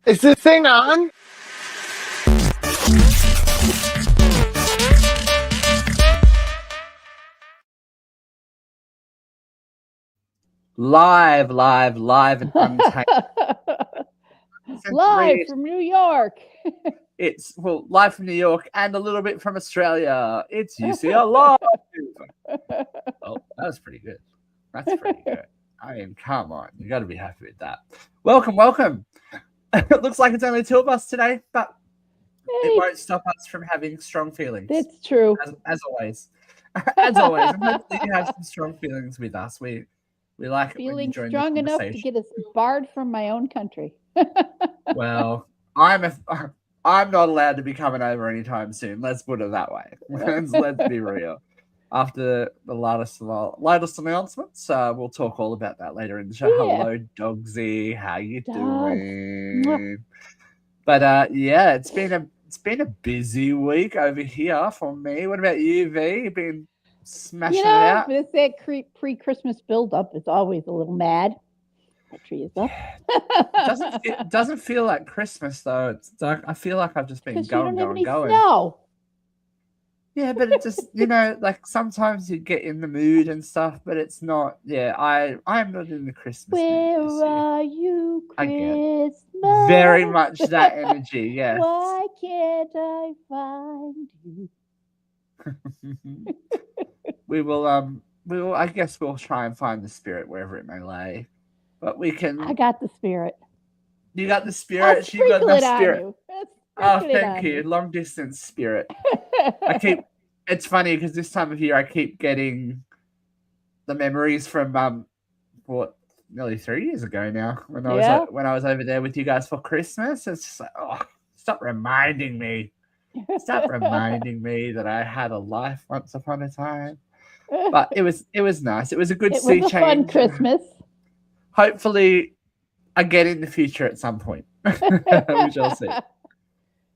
Is this thing on? Live and untamed. Live from New York. It's live from New York and a little bit from Australia. It's UCL Live. Oh, that was pretty good. That's pretty good. I mean, come on, you got to be happy with that. Welcome. It looks like it's only two of us today, but it won't stop us from having strong feelings. That's true. As always. As always, and hopefully you have some strong feelings with us. We like feeling strong enough to get us barred from my own country. Well, I'm not allowed to be coming over anytime soon. Let's put it that way. Let's be real. After the latest announcements, we'll talk all about that later in the show. Yeah. Hello, Dogsy. How you doing? But yeah, it's been a busy week over here for me. What about you, V? You've been smashing it out. With that pre-Christmas build-up, it's always a little mad. My tree is up. It doesn't feel like Christmas though. It's like I feel like I've just been going. Snow. Yeah, but it just like sometimes you get in the mood and stuff, but it's not. Yeah, I'm not in the Christmas mood. Where are you, Christmas? Very much that energy. Yeah. Why can't I find you? We will. I guess we'll try and find the spirit wherever it may lay. But we can. I got the spirit. You got the spirit. You got the spirit. Oh, thank you. Long distance spirit. It's funny because this time of year I keep getting the memories from nearly 3 years ago now when I was over there with you guys for Christmas. It's just like, oh, stop reminding me. Stop reminding me that I had a life once upon a time. But it was nice. It was a good sea change. It was a fun Christmas. Hopefully I get in the future at some point. We shall see.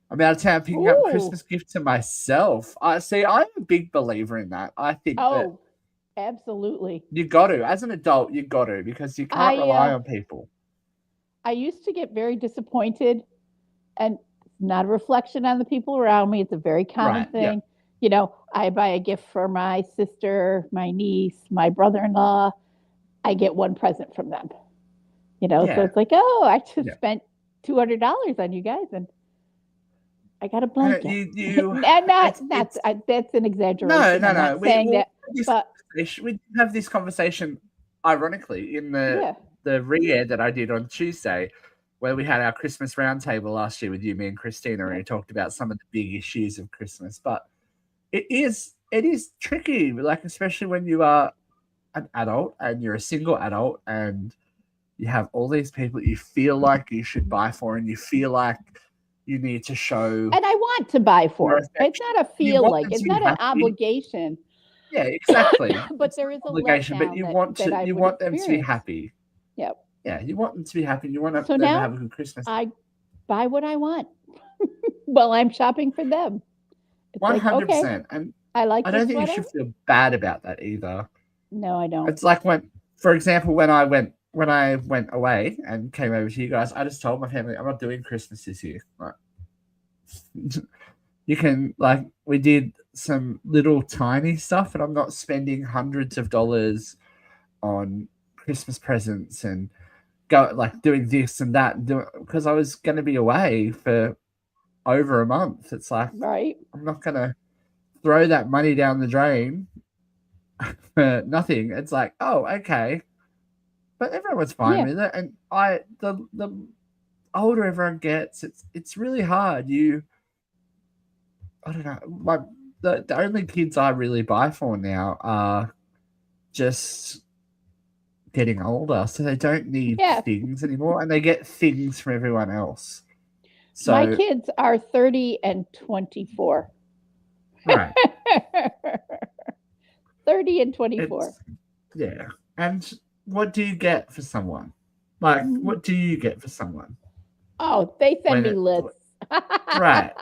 I'm out of town picking up Christmas gifts to myself. I'm a big believer in that. I think that absolutely. You got to. As an adult, you got to because you can't rely on people. I used to get very disappointed, and not a reflection on the people around me. It's a very common thing. Yeah. I buy a gift for my sister, my niece, my brother-in-law. I get one present from them. So it's like, I just spent $200 on you guys, and I got a blanket. That's an exaggeration. No. I'm not saying that. But we have this conversation, ironically, in the re-air that I did on Tuesday, where we had our Christmas roundtable last year with you, me, and Christina, and we talked about some of the big issues of Christmas. But it is tricky, like especially when you are an adult and you're a single adult and you have all these people you feel like you should buy for, and you feel like you need to show. And I want to buy for it. It's not a feel like. It's not an obligation. Yeah, exactly. But there is an obligation. But you want them to be happy. Yep. Yeah, you want them to be happy. You want them to have a good Christmas. I buy what I want. Well, I'm shopping for them. 100%. And I don't think you should feel bad about that either. No, I don't. It's like for example, when I went away and came over to you guys, I just told my family I'm not doing Christmas this year. Like, you can we did some little tiny stuff, and I'm not spending hundreds of dollars on Christmas presents and doing this and that because I was going to be away for over a month. It's like, right. I'm not going to throw that money down the drain for nothing. It's like, oh, okay. But everyone's fine with it. And the older everyone gets, it's really hard. I don't know. The only kids I really buy for now are just getting older, so they don't need things anymore, and they get things from everyone else. So my kids are 30 and 24. Right. 30 and 24. Yeah. And what do you get for someone? What do you get for someone? Oh, they send me lists. Right.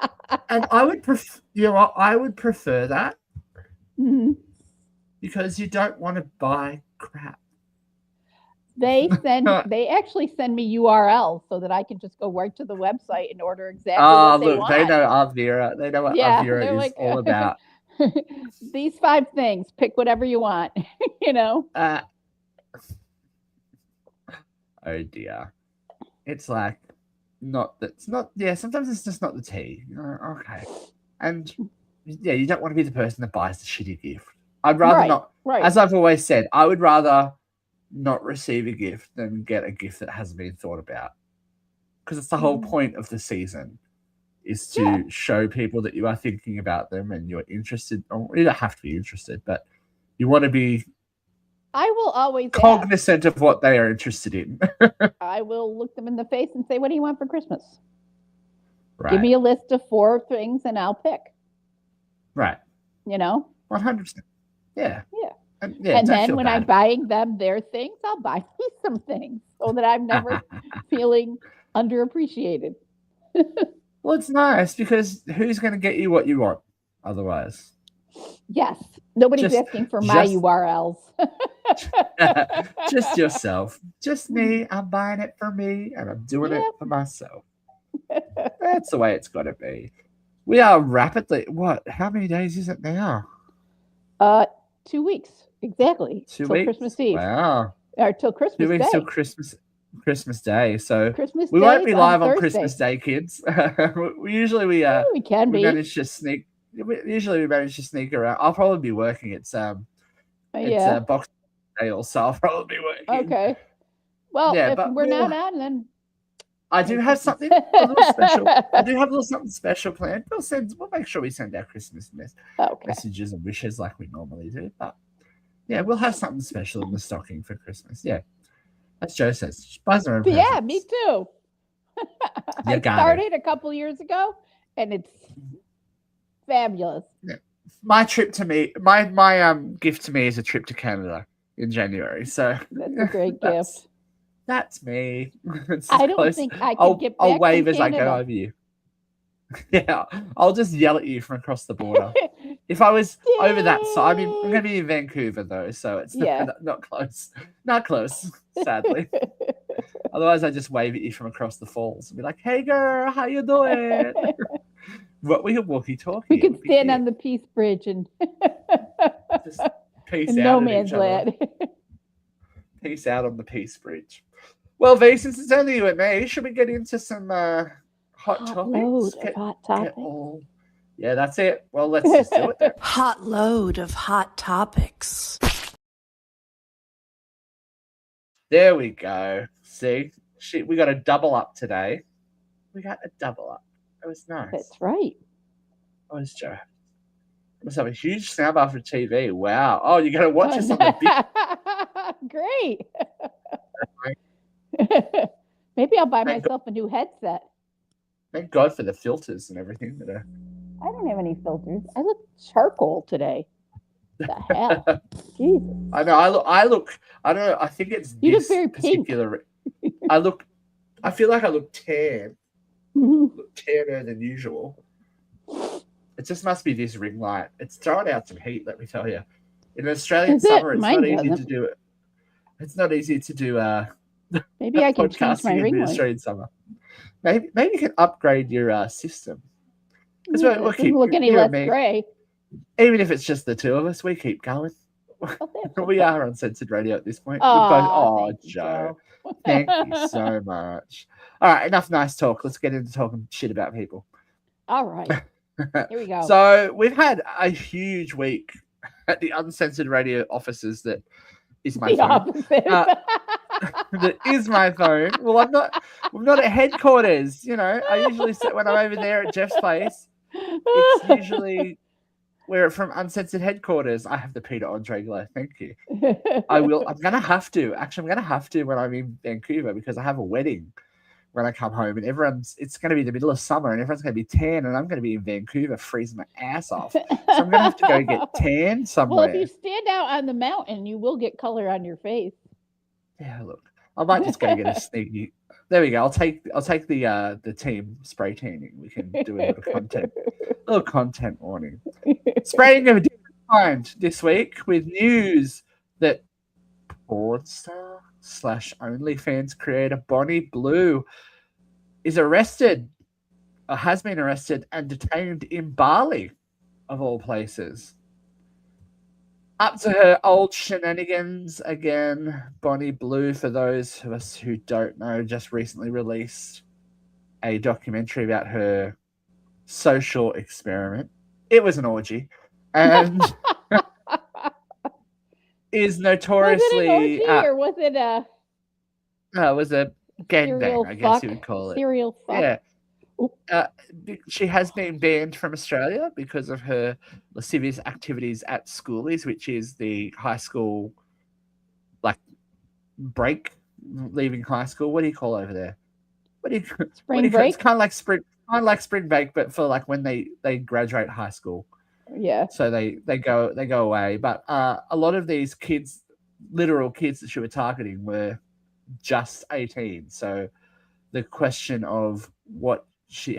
And I would prefer that. Mm-hmm. Because you don't want to buy crap. They actually send me URLs so that I can just go right to the website and order exactly Oh, what they look, they want. know Avira. They know what Yeah, Avira they're is like, all about. these 5 things, pick whatever you want, you know? Oh dear. It's like sometimes it's just not the tea. Okay. And yeah, you don't want to be the person that buys the shitty gift. I'd rather not, as I've always said, I would rather not receive a gift than get a gift that hasn't been thought about. Because it's the whole point of the season is to show people that you are thinking about them and you're interested. Or you don't have to be interested, but you want to be I will always cognizant of what they are interested in. I will look them in the face and say, what do you want for Christmas? Right. Give me a list of 4 things and I'll pick. Right. You know? 100%. Yeah. Yeah. And then when I'm buying them their things, I'll buy me some things so that I'm never feeling underappreciated. Well, it's nice because who's going to get you what you want otherwise? Yes. Nobody's asking for my URLs. Just yourself. Just me. I'm buying it for me and I'm doing it for myself. That's the way it's got to be. We are rapidly, how many days is it now? 2 weeks. Exactly. 2 weeks? Christmas Eve. Wow. Or till Christmas Day. 2 weeks till Christmas Day. So Christmas we won't be live on Thursday. Christmas Day, kids. we can be. Manage to sneak. Usually we manage to sneak around. I'll probably be working. It's Boxing Day, so I'll probably be working. Okay. Well, if we're not on, then I do have something a little special. I do have a little something special planned. We'll make sure we send our Christmas messages and wishes like we normally do. But yeah, we'll have something special in the stocking for Christmas. Yeah. As Joe says, she buys her own presents. Yeah, me too. I started a couple years ago, and it's fabulous. Yeah. My gift to me is a trip to Canada in January. So that's a great gift. That's me. I don't think I can get back. I'll wave as I go over you. Yeah, I'll just yell at you from across the border. If I was over that side, I'm going to be in Vancouver though, so it's not close. Not close, sadly. Otherwise, I just wave at you from across the falls and be like, "Hey, girl, how you doing?" We could walkie-talkie. We could stand on the Peace Bridge and just peace out. No man's land. Peace out on the Peace Bridge. Well, V, since it's only you and me, should we get into some hot topics? Hot topics. Yeah, that's it. Well, let's just do it then. Hot load of hot topics. There we go. See? We got a double up today. We got a double up. It was nice. That's right. Oh, it's Joe. Must have a huge soundbar for TV. Wow. Oh, you're going to watch us on the big... Great. Maybe I'll buy myself a new headset. Thank God for the filters and everything. I don't have any filters. I look charcoal today. The hell? Jesus. I know. I look. I don't know. I think it's you look very particular. Pink. I feel like I look tan. Look tanner than usual. It just must be this ring light. It's throwing out some heat. Let me tell you. In Australian summer, it's not easy to do it. It's not easy to do. Maybe I can change my ring light. Australian summer. Maybe you can upgrade your system. Because we'll keep look any less gray. Even if it's just the two of us, we keep going. We are Uncensored Radio at this point. Joe. Thank you so much. All right, enough nice talk. Let's get into talking shit about people. All right. Here we go. So we've had a huge week at the Uncensored Radio offices. That is my phone. That is my phone. Well, I'm not at headquarters. You know, I usually sit when I'm over there at Jeff's place. It's usually we're from Uncensored headquarters. I have the Peter Andre glow. Thank you. I'm gonna have to when I'm in Vancouver because I have a wedding when I come home and it's gonna be the middle of summer and everyone's gonna be tan and I'm gonna be in Vancouver freezing my ass off. So I'm gonna have to go get tan somewhere. Well, if you stand out on the mountain, you will get color on your face. Yeah, look. I might just go get a sneaky. There we go. I'll take the team spray tanning. We can do a little content warning. Spraying of a different kind this week with news that porn star OnlyFans creator Bonnie Blue is arrested, or has been arrested and detained in Bali, of all places. Up to her old shenanigans again. Bonnie Blue, for those of us who don't know, just recently released a documentary about her social experiment. It was an orgy, and is notoriously. Was it an orgy or was it a? No, it was a gangbang, I guess you would call it. Serial fuck. Yeah. She has been banned from Australia because of her lascivious activities at schoolies, which is the high school, like, break, leaving high school. What do you call over there? Spring break? It's kind of like spring break, but for like when they graduate high school. Yeah. So they go away. But a lot of these kids, literal kids that she was targeting, were just 18. So the question of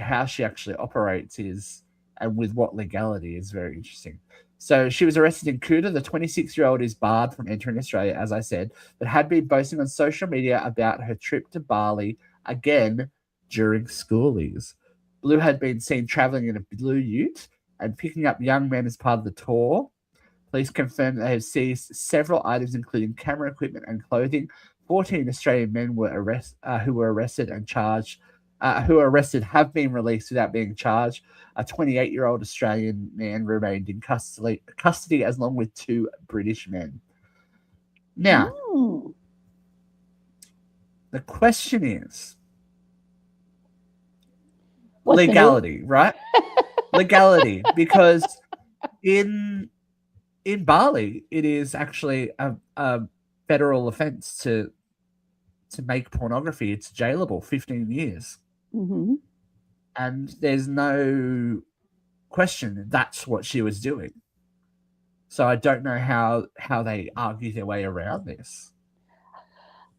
how she actually operates is, and with what legality, is very interesting. So she was arrested in Kuta. The 26-year-old is barred from entering Australia, as I said, but had been boasting on social media about her trip to Bali again during schoolies. Blue had been seen traveling in a blue ute and picking up young men as part of the tour. Police confirmed they have seized several items, including camera equipment and clothing. 14 Australian men who were arrested and charged. Who were arrested have been released without being charged. A 28-year-old Australian man remained in custody along with 2 British men. Now, the question is legality, right? Legality, because in Bali, it is actually a federal offence to make pornography. It's jailable 15 years. Mm-hmm. And there's no question that's what she was doing. So I don't know how they argue their way around this.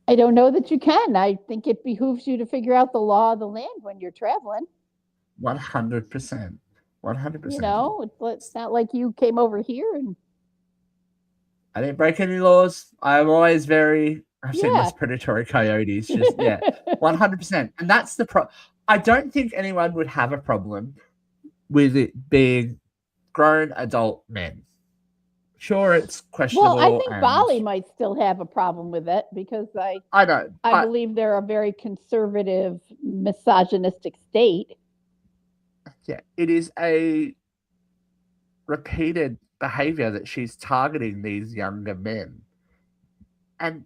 I don't know that you can. I think it behooves you to figure out the law of the land when you're traveling. 100%. 100%. You know, it's not like you came over here and... I didn't break any laws. I'm always I've seen less predatory coyotes. Just 100%. And that's the I don't think anyone would have a problem with it being grown adult men. Sure, it's questionable. Well, I think Bali might still have a problem with it because I know. I believe they're a very conservative, misogynistic state. Yeah, it is a repeated behavior that she's targeting these younger men. And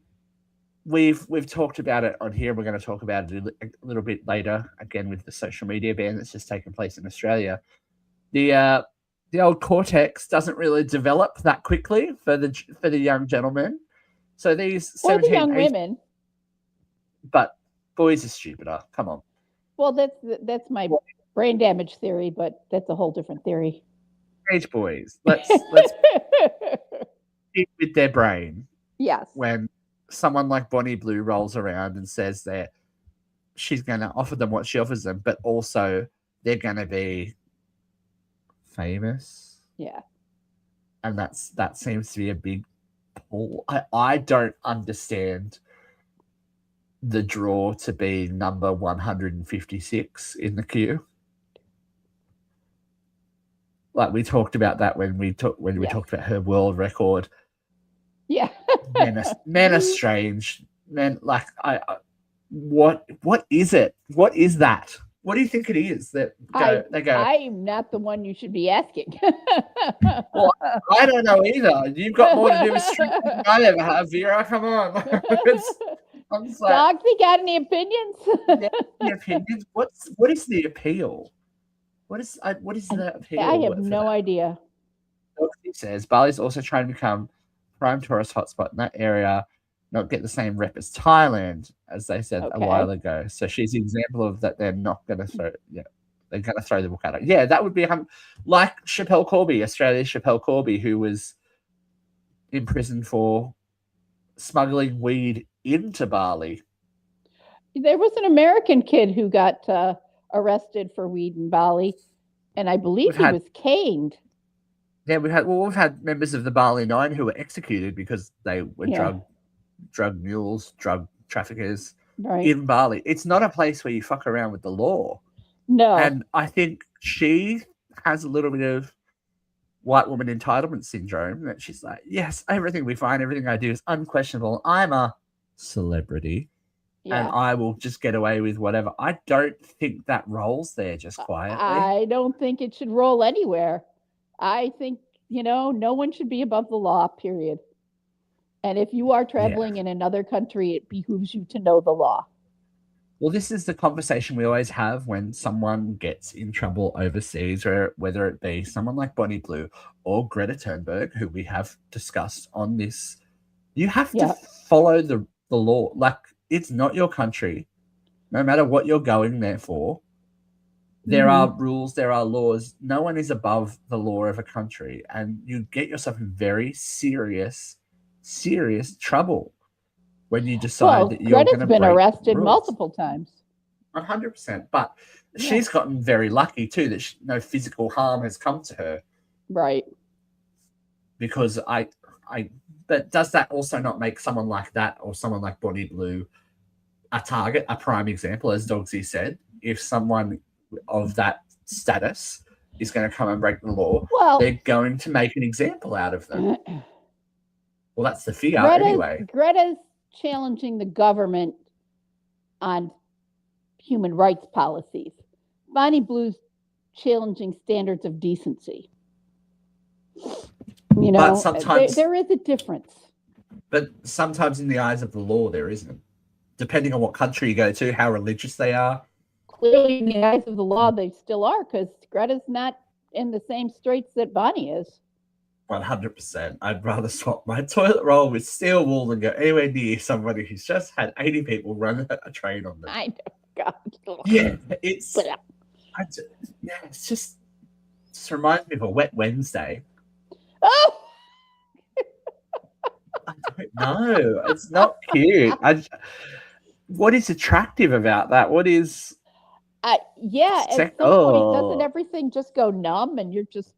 we've talked about it on here. We're going to talk about it a little bit later, again, with the social media ban that's just taken place in Australia. The old cortex doesn't really develop that quickly for the young gentlemen. So these 17, the young women. But boys are stupider. Come on. Well, that's my brain damage theory, but that's a whole different theory. Teenage boys. Let's keep with their brain. Yes. When someone like Bonnie Blue rolls around and says that she's going to offer them what she offers them, but also they're going to be famous. Yeah. And that seems to be a big pull. I don't understand the draw to be number 156 in the queue. Like we talked about that when we talked about her world record. Yeah. men are strange. Men, like what is it? What is that? What do you think it is that they go? I'm not the one you should be asking. Well, I don't know either. You've got more to do with street than I ever have, Vera. Come on. I'm just like, Dogsy, got any opinions? Any opinions? What is the appeal? What is the appeal? I have no idea. Dogsy says Bali's also trying to become prime tourist hotspot in that area, not get the same rep as Thailand, as they said a while ago. So she's an example of that. They're not going to throw. Yeah, they're going to throw the book at her. Yeah, that would be like Chappelle Corby, Australia's Chappelle Corby, who was in prison for smuggling weed into Bali. There was an American kid who got arrested for weed in Bali, and I believe he was caned. Yeah, we've had members of the Bali Nine who were executed because they were drug drug mules, drug traffickers Right. in Bali. It's not a place where you fuck around with the law. No. And I think she has a little bit of white woman entitlement syndrome that she's like, yes, everything we find, everything I do is unquestionable. I'm a celebrity and I will just get away with whatever. I don't think that rolls there just quietly. I don't think it should roll anywhere. I think, no one should be above the law, period. And if you are traveling in another country, it behooves you to know the law. Well, this is the conversation we always have when someone gets in trouble overseas, or whether it be someone like Bonnie Blue or Greta Thunberg, who we have discussed on this. You have to follow the law. Like, it's not your country. No matter what you're going there for, there are rules, there are laws. No one is above the law of a country. And you get yourself in very serious trouble when you decide that you're going to break Greta's been arrested rules. multiple times. 100%. But she's gotten very lucky too that no physical harm has come to her. Right. Because but does that also not make someone like that or someone like Bonnie Blue a target, a prime example, as Dogsy said? If someone of that status is going to come and break the law, they're going to make an example out of them. Well, that's the fear anyway. Greta's challenging the government on human rights policies. Bonnie Blue's challenging standards of decency. But sometimes there is a difference. But sometimes in the eyes of the law, there isn't. Depending on what country you go to, how religious they are. Clearly, in the eyes of the law, they still are, because Greta's not in the same straits that Bonnie is. 100%. I'd rather swap my toilet roll with steel wool than go anywhere near somebody who's just had 80 people run a train on them. I know. God. Yeah, it's just reminds me of a wet Wednesday. Oh! I don't know. It's not cute. What is attractive about that? What is... at some point, doesn't everything just go numb and you're just...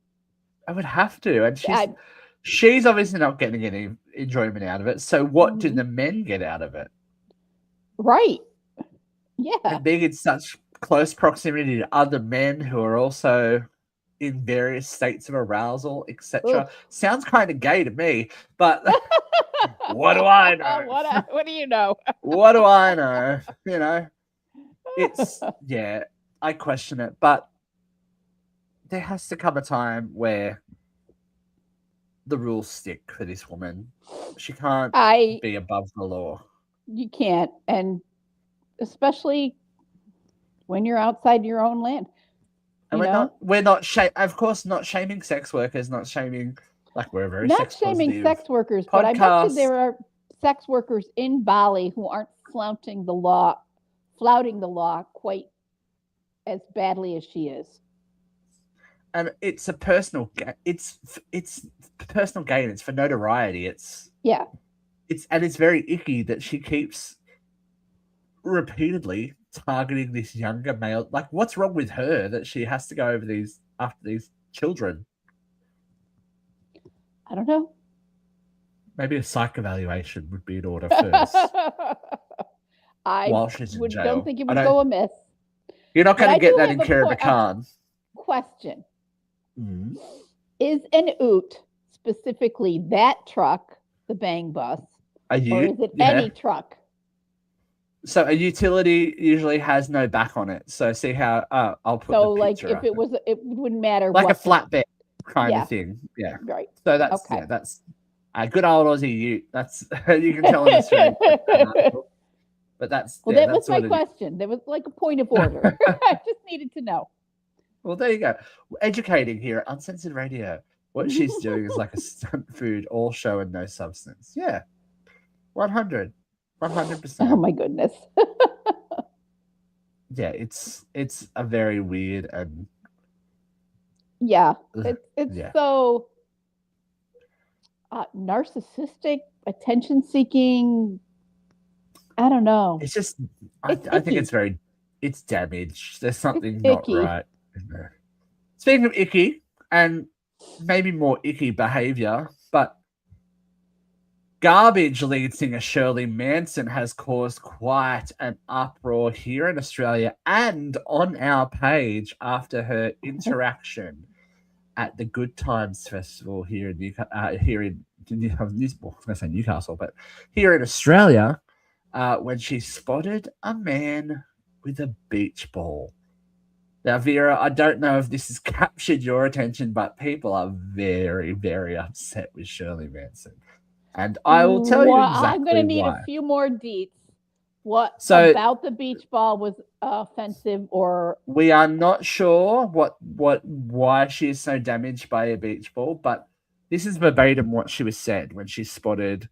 I would have to. And she's obviously not getting any enjoyment out of it. So what do the men get out of it? Right. Yeah. And being in such close proximity to other men who are also in various states of arousal, etc. Sounds kind of gay to me, but what do I know? What do you know? What do I know? It's, I question it, but there has to come a time where the rules stick for this woman. She can't be above the law. You can't, and especially when you're outside your own land. And we're not of course, not shaming sex workers, not shaming, like, we're very not shaming sex workers, but I bet you there are sex workers in Bali who aren't flouting the law quite as badly as she is. And it's a personal it's personal gain. It's for notoriety. It's very icky that she keeps repeatedly targeting this younger male. Like, what's wrong with her that she has to go over after these children? I don't know. Maybe a psych evaluation would be in order first. While she's in jail. Don't think it would go amiss. You're not going to get that in Kirabakan. Question. Mm-hmm. Is an oot specifically that truck the bang bus? Or is it any truck? So a utility usually has no back on it. So see how I'll put the picture if it was, it wouldn't matter. Like a flatbed kind of thing. Yeah. Right. So that's a good old Aussie ute. That's you can tell in the But that was my question. There was like a point of order. I just needed to know. Well, there you go. Educating here at Uncensored Radio. What she's doing is like a stunt food, all show and no substance. Yeah. 100%. Oh my goodness. Yeah, it's a very weird and it's so narcissistic, attention seeking. I don't know. It's just I think it's damaged. There's something not right in there. Speaking of icky and maybe more icky behavior, but Garbage lead singer Shirley Manson has caused quite an uproar here in Australia and on our page after her interaction at the Good Times Festival here in Newcastle, but here in Australia, when she spotted a man with a beach ball. Now, Vera, I don't know if this has captured your attention, but people are very, very upset with Shirley Manson. And I will tell you exactly I'm going to need why. a few more deets. What So, about the beach ball was offensive, or we are not sure why she is so damaged by a beach ball, but this is verbatim what she was said when she spotted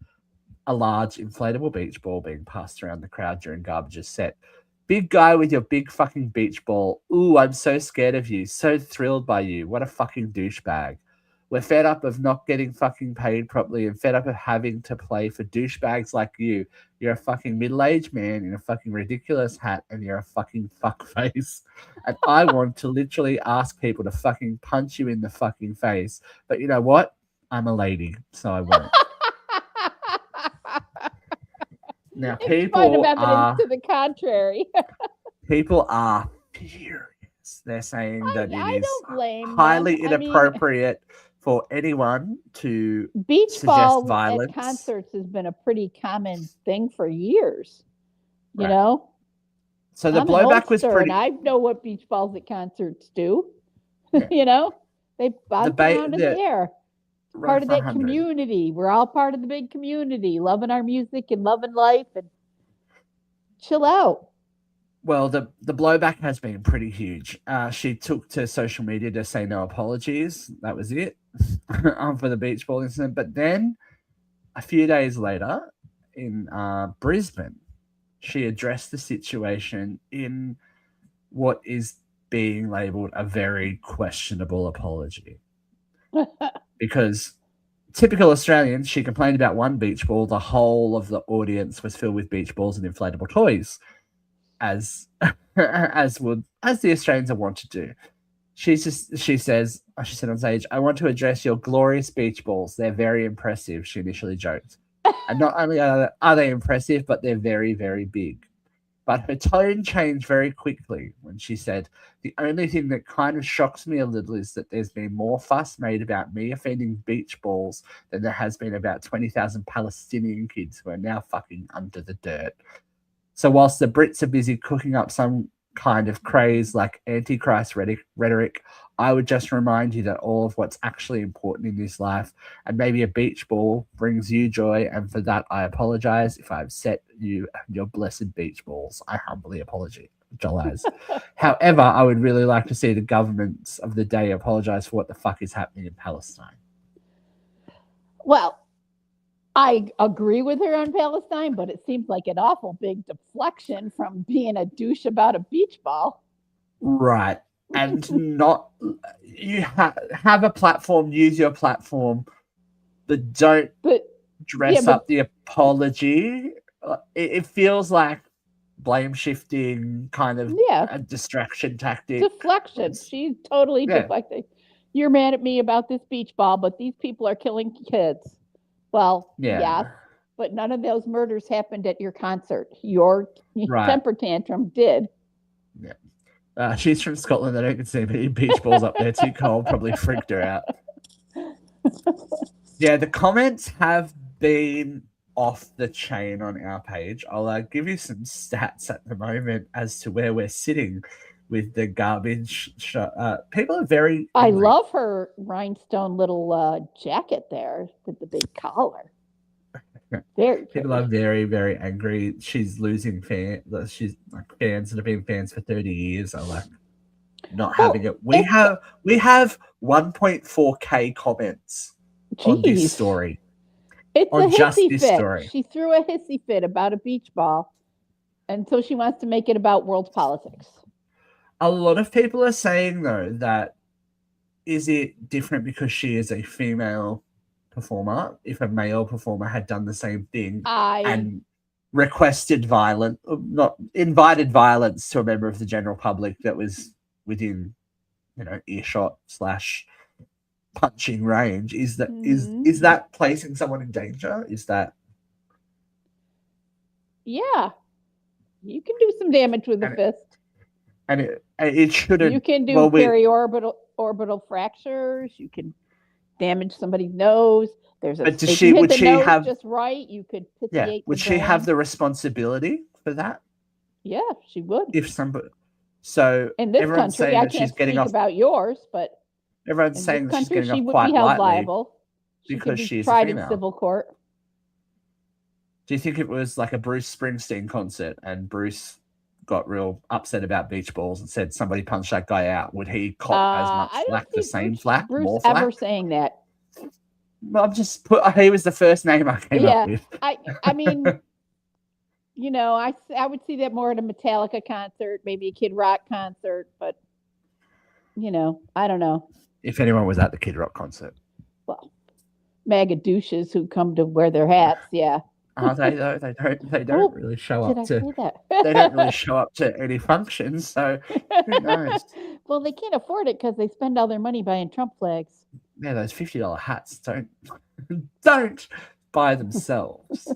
a large inflatable beach ball being passed around the crowd during Garbage's set. Big guy with your big fucking beach ball. Ooh, I'm so scared of you. So thrilled by you. What a fucking douchebag. We're fed up of not getting fucking paid properly and fed up of having to play for douchebags like you. You're a fucking middle-aged man in a fucking ridiculous hat and you're a fucking fuckface. And I want to literally ask people to fucking punch you in the fucking face. But you know what? I'm a lady, so I won't. Now, people are to the contrary. People are furious. They're saying that I it is don't blame highly them. I mean, inappropriate for anyone to beach suggest ball violence. at concerts has been a pretty common thing for years. You Right. know? So the I'm an blowback was oldster, pretty. and I know what beach balls at concerts do. Yeah. You know? They bounce around in the- the air. Run Part of for that 100. community. We're all part of the big community, loving our music and loving life, and chill out. Well, the blowback has been pretty huge. She took to social media to say no apologies. That was it for the beach ball incident. But then a few days later in Brisbane, she addressed the situation in what is being labeled a very questionable apology. Because typical Australians, she complained about one beach ball. The whole of the audience was filled with beach balls and inflatable toys, as the Australians are wont to do. She said on stage, "I want to address your glorious beach balls. They're very impressive," she initially joked. And not only are they impressive, but they're very, very big. But her tone changed very quickly when she said, "The only thing that kind of shocks me a little is that there's been more fuss made about me offending beach balls than there has been about 20,000 Palestinian kids who are now fucking under the dirt." So whilst the Brits are busy cooking up some kind of craze like Antichrist rhetoric, I would just remind you that all of what's actually important in this life, and maybe a beach ball, brings you joy, and for that I apologize if I've set you your blessed beach balls. I humbly apologize. However, I would really like to see the governments of the day apologize for what the fuck is happening in Palestine. Well, I agree with her on Palestine, but it seems like an awful big deflection from being a douche about a beach ball. Right. And not you have a platform, use your platform, but don't dress up the apology. It feels like blame shifting, kind of a distraction tactic. Deflection. She's totally deflecting. You're mad at me about this beach ball, but these people are killing kids. Well, yes, but none of those murders happened at your concert. Your temper tantrum did. Yeah. She's from Scotland. I don't see many beach balls up there. Too cold. Probably freaked her out. Yeah, the comments have been off the chain on our page. I'll give you some stats at the moment as to where we're sitting with the garbage. People are very angry. I love her rhinestone little jacket there with the big collar. People are very, very angry. She's losing fans. She's like fans that have been fans for 30 years are like not having it. We have 1.4K comments on this story. It's on a hissy just this fit. story. She threw a hissy fit about a beach ball, and so she wants to make it about world politics. A lot of people are saying though that is it different because she is a female performer? If a male performer had done the same thing and invited violence to a member of the general public that was within, earshot / punching range, is that placing someone in danger? Is that Yeah, you can do some damage with a And fist. And it shouldn't. You can do well, we, orbital fractures. You can damage somebody's nose. But if you hit would the she nose have? just right, you could Yeah, pithiate would the she have brain. the responsibility for that? Yeah, she would. If somebody, so In this everyone's country, saying I that she's can't getting speak off. about yours, but Everyone's in saying this that she's country, getting she off would be quite held lightly liable. She because could be she's a tried in female. civil court. Do you think if it was like a Bruce Springsteen concert and Bruce got real upset about beach balls and said somebody punched that guy out, would he cop as much I flack, don't the see same flack, Bruce more ever flack? saying that. I've just put. He was the first name I came up with. I mean, I would see that more at a Metallica concert, maybe a Kid Rock concert, but I don't know. If anyone was at the Kid Rock concert. Well, MAGA douches who come to wear their hats, yeah. Are they though? They don't really show up to. They don't really show up to any functions. So who knows? Well, they can't afford it because they spend all their money buying Trump flags. Yeah, those $50 hats don't buy themselves.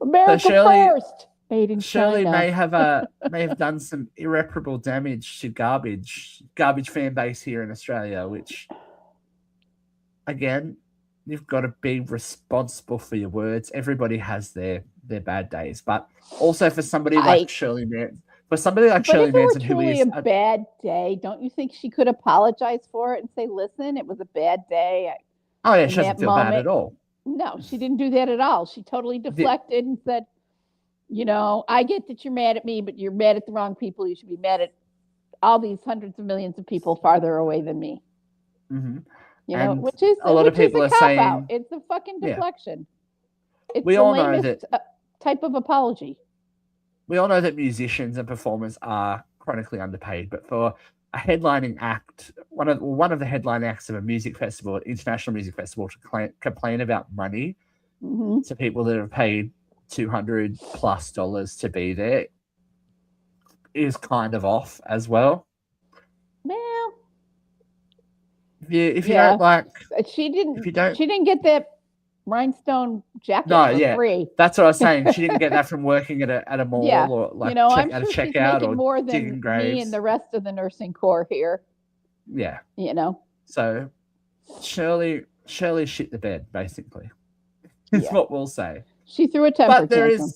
America first. Made in Shirley China. may have done some irreparable damage to garbage fan base here in Australia, which again, you've got to be responsible for your words. Everybody has their bad days, but also for somebody like Shirley Manson, who is a bad day, don't you think she could apologize for it and say, "Listen, it was a bad day." Oh yeah, she doesn't feel bad at all. No, she didn't do that at all. She totally deflected and said, I get that you're mad at me, but you're mad at the wrong people. You should be mad at all these hundreds of millions of people farther away than me. Mm-hmm. Which is a lot of people are saying out. It's a fucking deflection. It's we all know that type of apology. We all know that musicians and performers are chronically underpaid, but for a headlining act, one of the headline acts of a music festival, international music festival, to complain about money to people that have paid $200+ to be there is kind of off as well. Well, if you don't like, she didn't get that rhinestone jacket for free. That's what I was saying. She didn't get that from working at a mall or like I'm at a sure checkout she's or more than digging graves. me and the rest of the nursing corps here. Yeah. So Shirley shit the bed, basically. Is what we'll say. She threw a temper tantrum.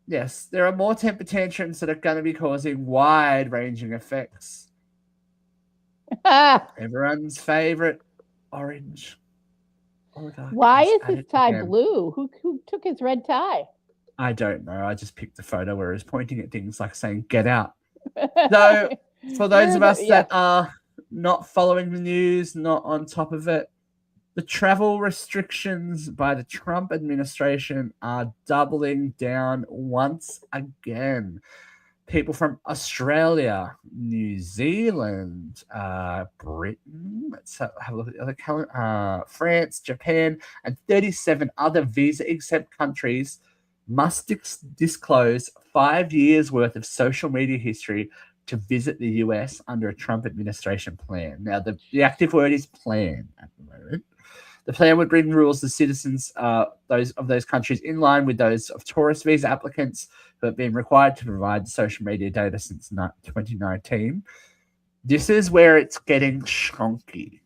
There are more temper tantrums that are going to be causing wide-ranging effects. Everyone's favorite orange. Why is his tie blue? Who took his red tie? I don't know. I just picked the photo where he's pointing at things like saying, "Get out." So, for those of us that are not following the news, not on top of it, the travel restrictions by the Trump administration are doubling down once again. People from Australia, New Zealand, Britain, let's have a look at the other calendar, France, Japan, and 37 other visa-exempt countries must disclose 5 years' worth of social media history to visit the US under a Trump administration plan. Now, the active word is plan at the moment. The plan would bring rules to citizens those countries in line with those of tourist visa applicants who have been required to provide social media data since 2019. This is where it's getting chunky.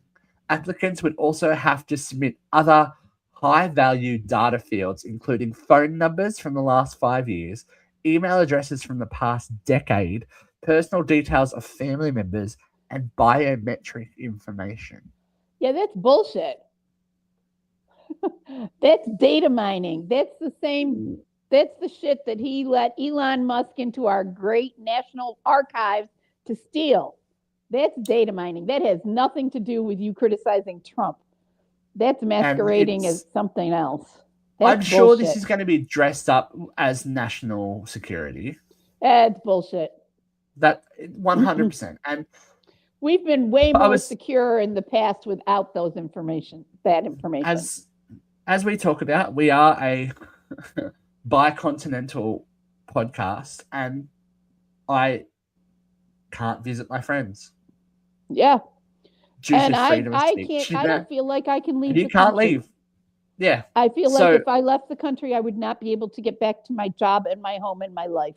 Applicants would also have to submit other high-value data fields, including phone numbers from the last 5 years, email addresses from the past decade, personal details of family members, and biometric information. Yeah, that's bullshit. That's data mining. That's the shit that he let Elon Musk into our great national archives to steal. That's data mining. That has nothing to do with you criticizing Trump. That's masquerading as something else. I'm sure this is going to be dressed up as national security. That's bullshit. That 100%. And we've been way more secure in the past without that information. As we talk about, we are a bicontinental podcast, and I can't visit my friends. Yeah. Due to freedom of speech. I don't feel like I can leave. You can't leave. Yeah. I feel So- like if I left the country, I would not be able to get back to my job and my home and my life.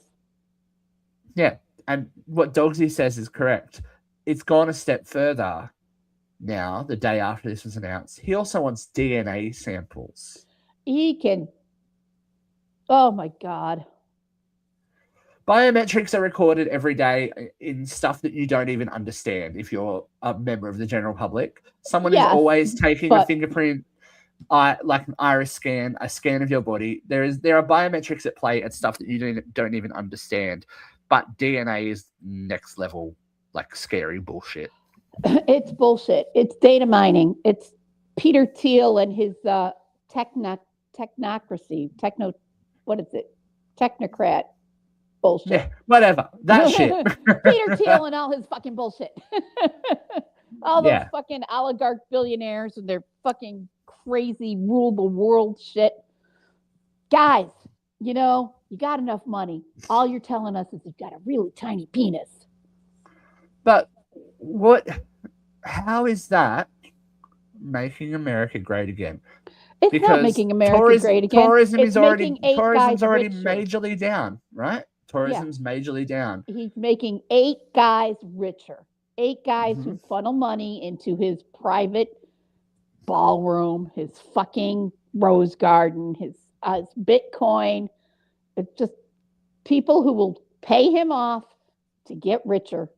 Yeah. And what Dogsy says is correct. It's gone a step further now, the day after this was announced. He also wants DNA samples. He can. Oh my God. Biometrics are recorded every day in stuff that you don't even understand if you're a member of the general public. Someone is Yes, always taking a but- fingerprint, like an iris scan, a scan of your body. There are biometrics at play at stuff that you don't even understand. But DNA is next level, like scary bullshit. It's bullshit. It's data mining. It's Peter Thiel and his technocrat bullshit. Yeah, whatever. That shit. Peter Thiel and all his fucking bullshit. All those Yeah. fucking oligarch billionaires and their fucking crazy rule the world shit. Guys, you got enough money. All you're telling us is you've got a really tiny penis. But how is that making America great again? It's not making America great again. Tourism It's is already making 8 tourism's guys already richer. majorly down, right? Tourism's majorly down. He's making 8 guys richer. 8 guys Mhm. who funnel money into his private ballroom, his fucking rose garden, his Bitcoin. It's just people who will pay him off to get richer.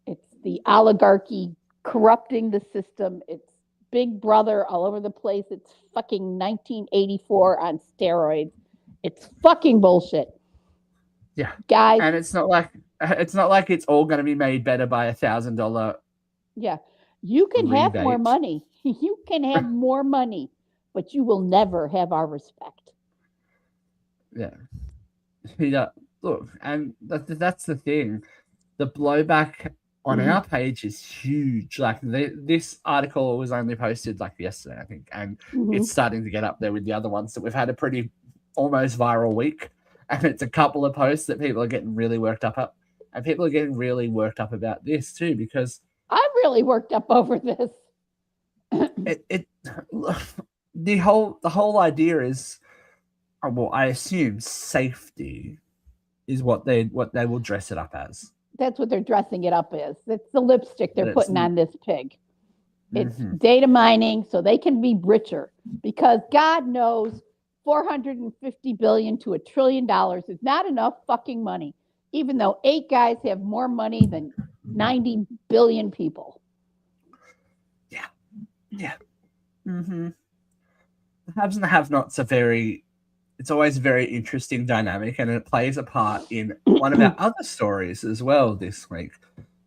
It's the oligarchy corrupting the system. It's Big Brother all over the place. It's fucking 1984 on steroids. It's fucking bullshit. Yeah. Guys, And it's not like it's all going to be made better by $1,000. yeah, you can have more rebate. money. You can have more money, but you will never have our respect. Yeah. Look, and that's the thing. The blowback on our page is huge. Like this article was only posted like yesterday, I think, and Mhm. it's starting to get up there with the other ones that we've had a pretty almost viral week. And it's a couple of posts that people are getting really worked up. And people are getting really worked up about this too, because I'm really worked up over this. the whole idea is, well, I assume safety is what they will dress it up as. That's what they're dressing it up as. It's the lipstick they're But putting it's- on this pig. It's Mhm. data mining so they can be richer because God knows $450 billion to $1 trillion is not enough fucking money, even though 8 guys have more money than 90 billion people. Yeah. Mm-hmm. The haves and the have-nots it's always a very interesting dynamic, and it plays a part in one of our other stories as well this week.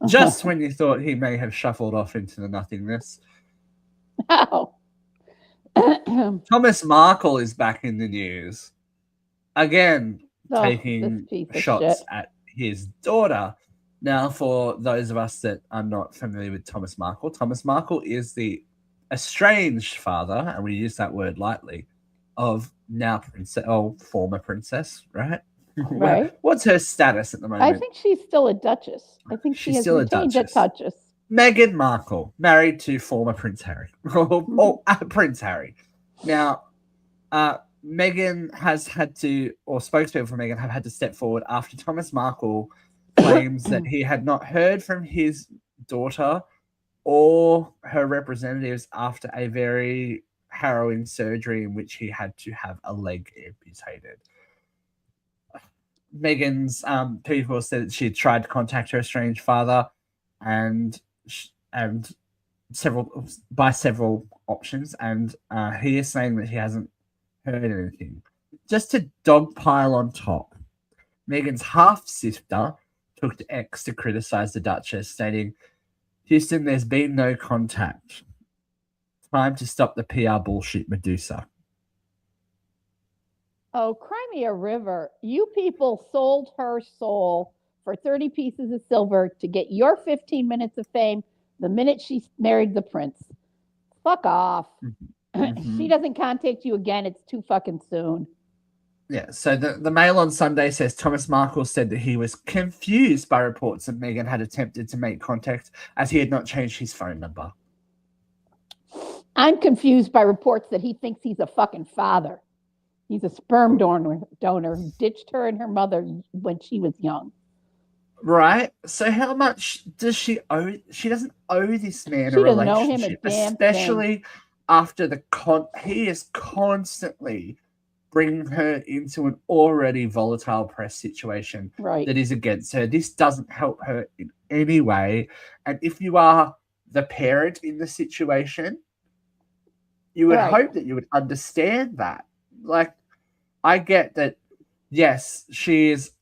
Just when you thought he may have shuffled off into the nothingness. How? Thomas Markle is back in the news. Again, Oh, taking this piece of shots shit. at his daughter. Now, for those of us that are not familiar with Thomas Markle is the estranged father, and we use that word lightly, of now former princess, right? Right. What's her status at the moment? I think she's still a duchess. I think she She's has still a retained duchess. a duchess. Meghan Markle, married to former Prince Harry. Prince Harry. Now, Meghan has had to, or spokespeople for Meghan have had to step forward after Thomas Markle claims that he had not heard from his daughter or her representatives after a very harrowing surgery in which he had to have a leg amputated. Meghan's people said that she had tried to contact her estranged father and several options, and he is saying that he hasn't heard anything. Just to dogpile on top, Meghan's half-sister took to X to criticize the Duchess, stating, "Houston, there's been no contact. Time to stop the PR bullshit, Medusa." Oh, Crimea River, you people sold her soul for 30 pieces of silver to get your 15 minutes of fame the minute she married the prince. Fuck off. Mhm. She doesn't contact you again. It's too fucking soon. Yeah, so the Mail on Sunday says Thomas Markle said that he was confused by reports that Meghan had attempted to make contact as he had not changed his phone number. I'm confused by reports that he thinks he's a fucking father. He's a sperm donor who ditched her and her mother when she was young. Right. So how much does she owe? She doesn't owe this man She a doesn't owe him a relationship, damn especially after he is constantly bringing her into an already volatile press situation Right. that is against her. This doesn't help her in any way. And if you are the parent in the situation, you would Right. hope that you would understand that. Like, I get that, yes, she is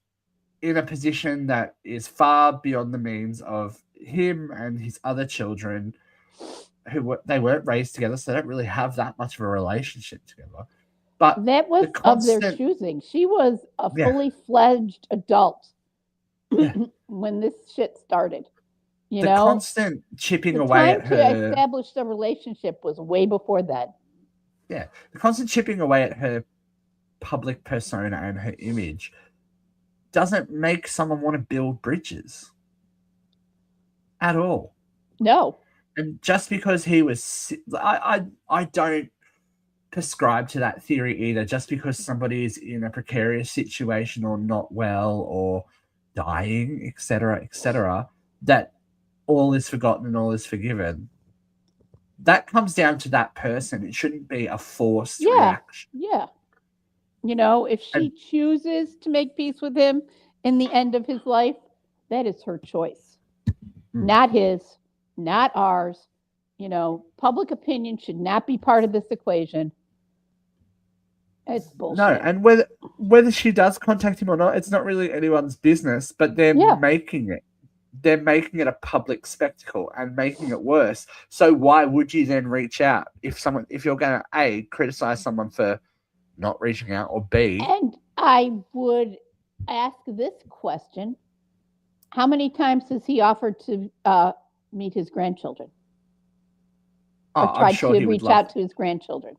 in a position that is far beyond the means of him and his other children, they weren't raised together, so they don't really have that much of a relationship together. But that was of their choosing. She was a fully fledged adult when this shit started. You know, constant chipping away at her. The time to establish the relationship was way before that. Yeah, the constant chipping away at her public persona and her image doesn't make someone want to build bridges at all. No. And just because he was, I don't prescribe to that theory either. Just because somebody is in a precarious situation or not well or dying, etc., that all is forgotten and all is forgiven. That comes down to that person. It shouldn't be a forced reaction. Yeah. You know, if she chooses to make peace with him in the end of his life, that is her choice. Not his, not ours. You know, public opinion should not be part of this equation. It's bullshit. No, and whether she does contact him or not, it's not really anyone's business, but they're making it. They're making it a public spectacle and making it worse. So why would you then reach out if you're going to A, criticize someone for not reaching out, or B? And I would ask this question: how many times has he offered to meet his grandchildren? Or tried to reach out to his grandchildren?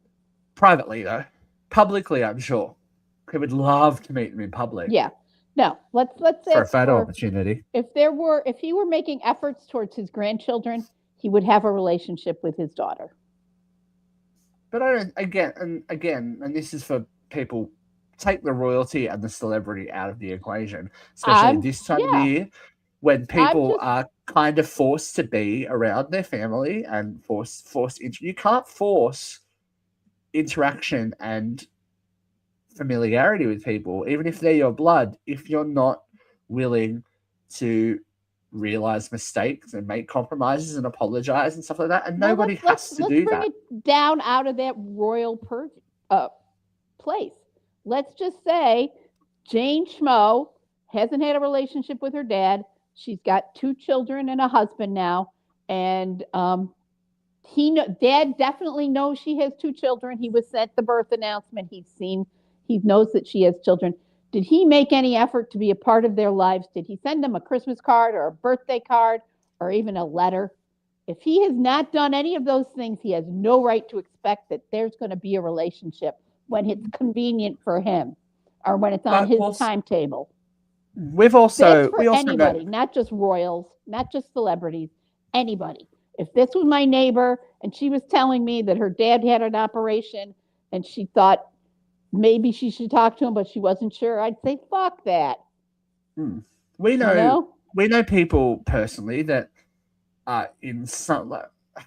Privately, though. Publicly, I'm sure he would love to meet them in public. Yeah. No, let's say for a photo opportunity. If he were making efforts towards his grandchildren, he would have a relationship with his daughter. But again, and this is for people, take the royalty and the celebrity out of the equation, especially this time of year when people are kind of forced to be around their family and you can't force interaction and familiarity with people, even if they're your blood, if you're not willing to realize mistakes and make compromises and apologize and stuff like that. And nobody has to do that. Let's bring it down out of that royal place. Let's just say Jane Schmo hasn't had a relationship with her dad. She's got 2 children and a husband now. And Dad definitely knows she has 2 children. He was sent the birth announcement. He knows that she has children. Did he make any effort to be a part of their lives? Did he send them a Christmas card or a birthday card or even a letter? If he has not done any of those things, he has no right to expect that there's going to be a relationship when it's convenient for him or when it's on his timetable. We also anybody, not just royals, not just celebrities, anybody. If this was my neighbor and she was telling me that her dad had an operation and she thought maybe she should talk to him, but she wasn't sure, I'd say, fuck that. We know people personally that are in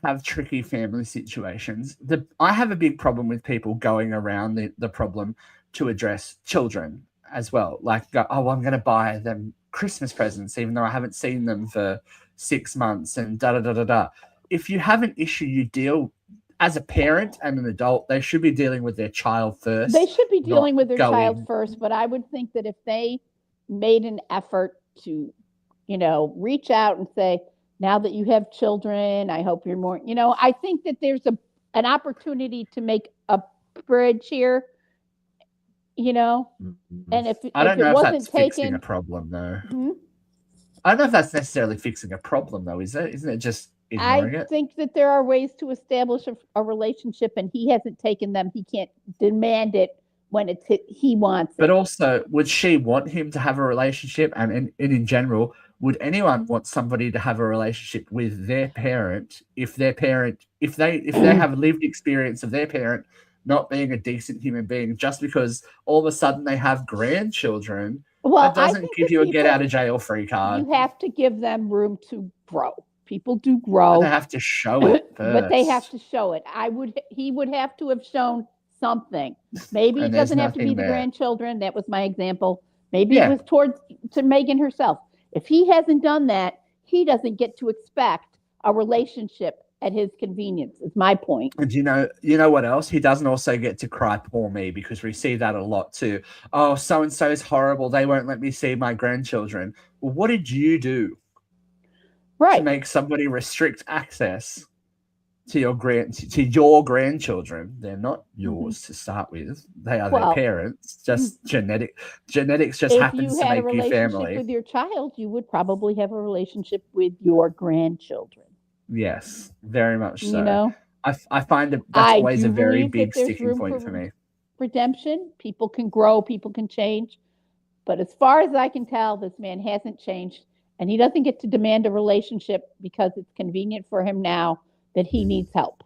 have tricky family situations. I have a big problem with people going around the problem to address children as well. Like, I'm going to buy them Christmas presents, even though I haven't seen them for 6 months and da-da-da-da-da. If you have an issue, you deal as a parent and an adult, they should be dealing with their child first. They should be dealing with their child first, but I would think that if they made an effort to, reach out and say, now that you have children, I hope you're more, I think that there's an opportunity to make a bridge here, and if I don't know if that's fixing a problem, though. Mm-hmm. I don't know if that's necessarily fixing a problem, though, is it? Isn't it just ignoring it? I think that there are ways to establish a relationship, and he hasn't taken them. He can't demand it when he wants it. But also, would she want him to have a relationship? And in general, would anyone want somebody to have a relationship with their parent if they have a lived experience of their parent not being a decent human being just because all of a sudden they have grandchildren? Well, that doesn't give you a get out of jail free card. You have to give them room to grow. People do grow. They have to show it first. But they have to show it. He would have to have shown something. Maybe it doesn't have to be the grandchildren. That was my example. Maybe it was to Megan herself. If he hasn't done that, he doesn't get to expect a relationship at his convenience, is my point. And you know what else? He doesn't also get to cry poor me, because we see that a lot too. Oh, so-and-so is horrible. They won't let me see my grandchildren. Well, what did you do to make somebody restrict access to your grandchildren? They're not yours to start with. They are their parents. Just genetics just happens to make you family. If you had a relationship with your child, you would probably have a relationship with your grandchildren. Yes, very much so. You know, I find that's always a very big sticking point for me. Redemption. People can grow. People can change. But as far as I can tell, this man hasn't changed. And he doesn't get to demand a relationship because it's convenient for him now that he needs help.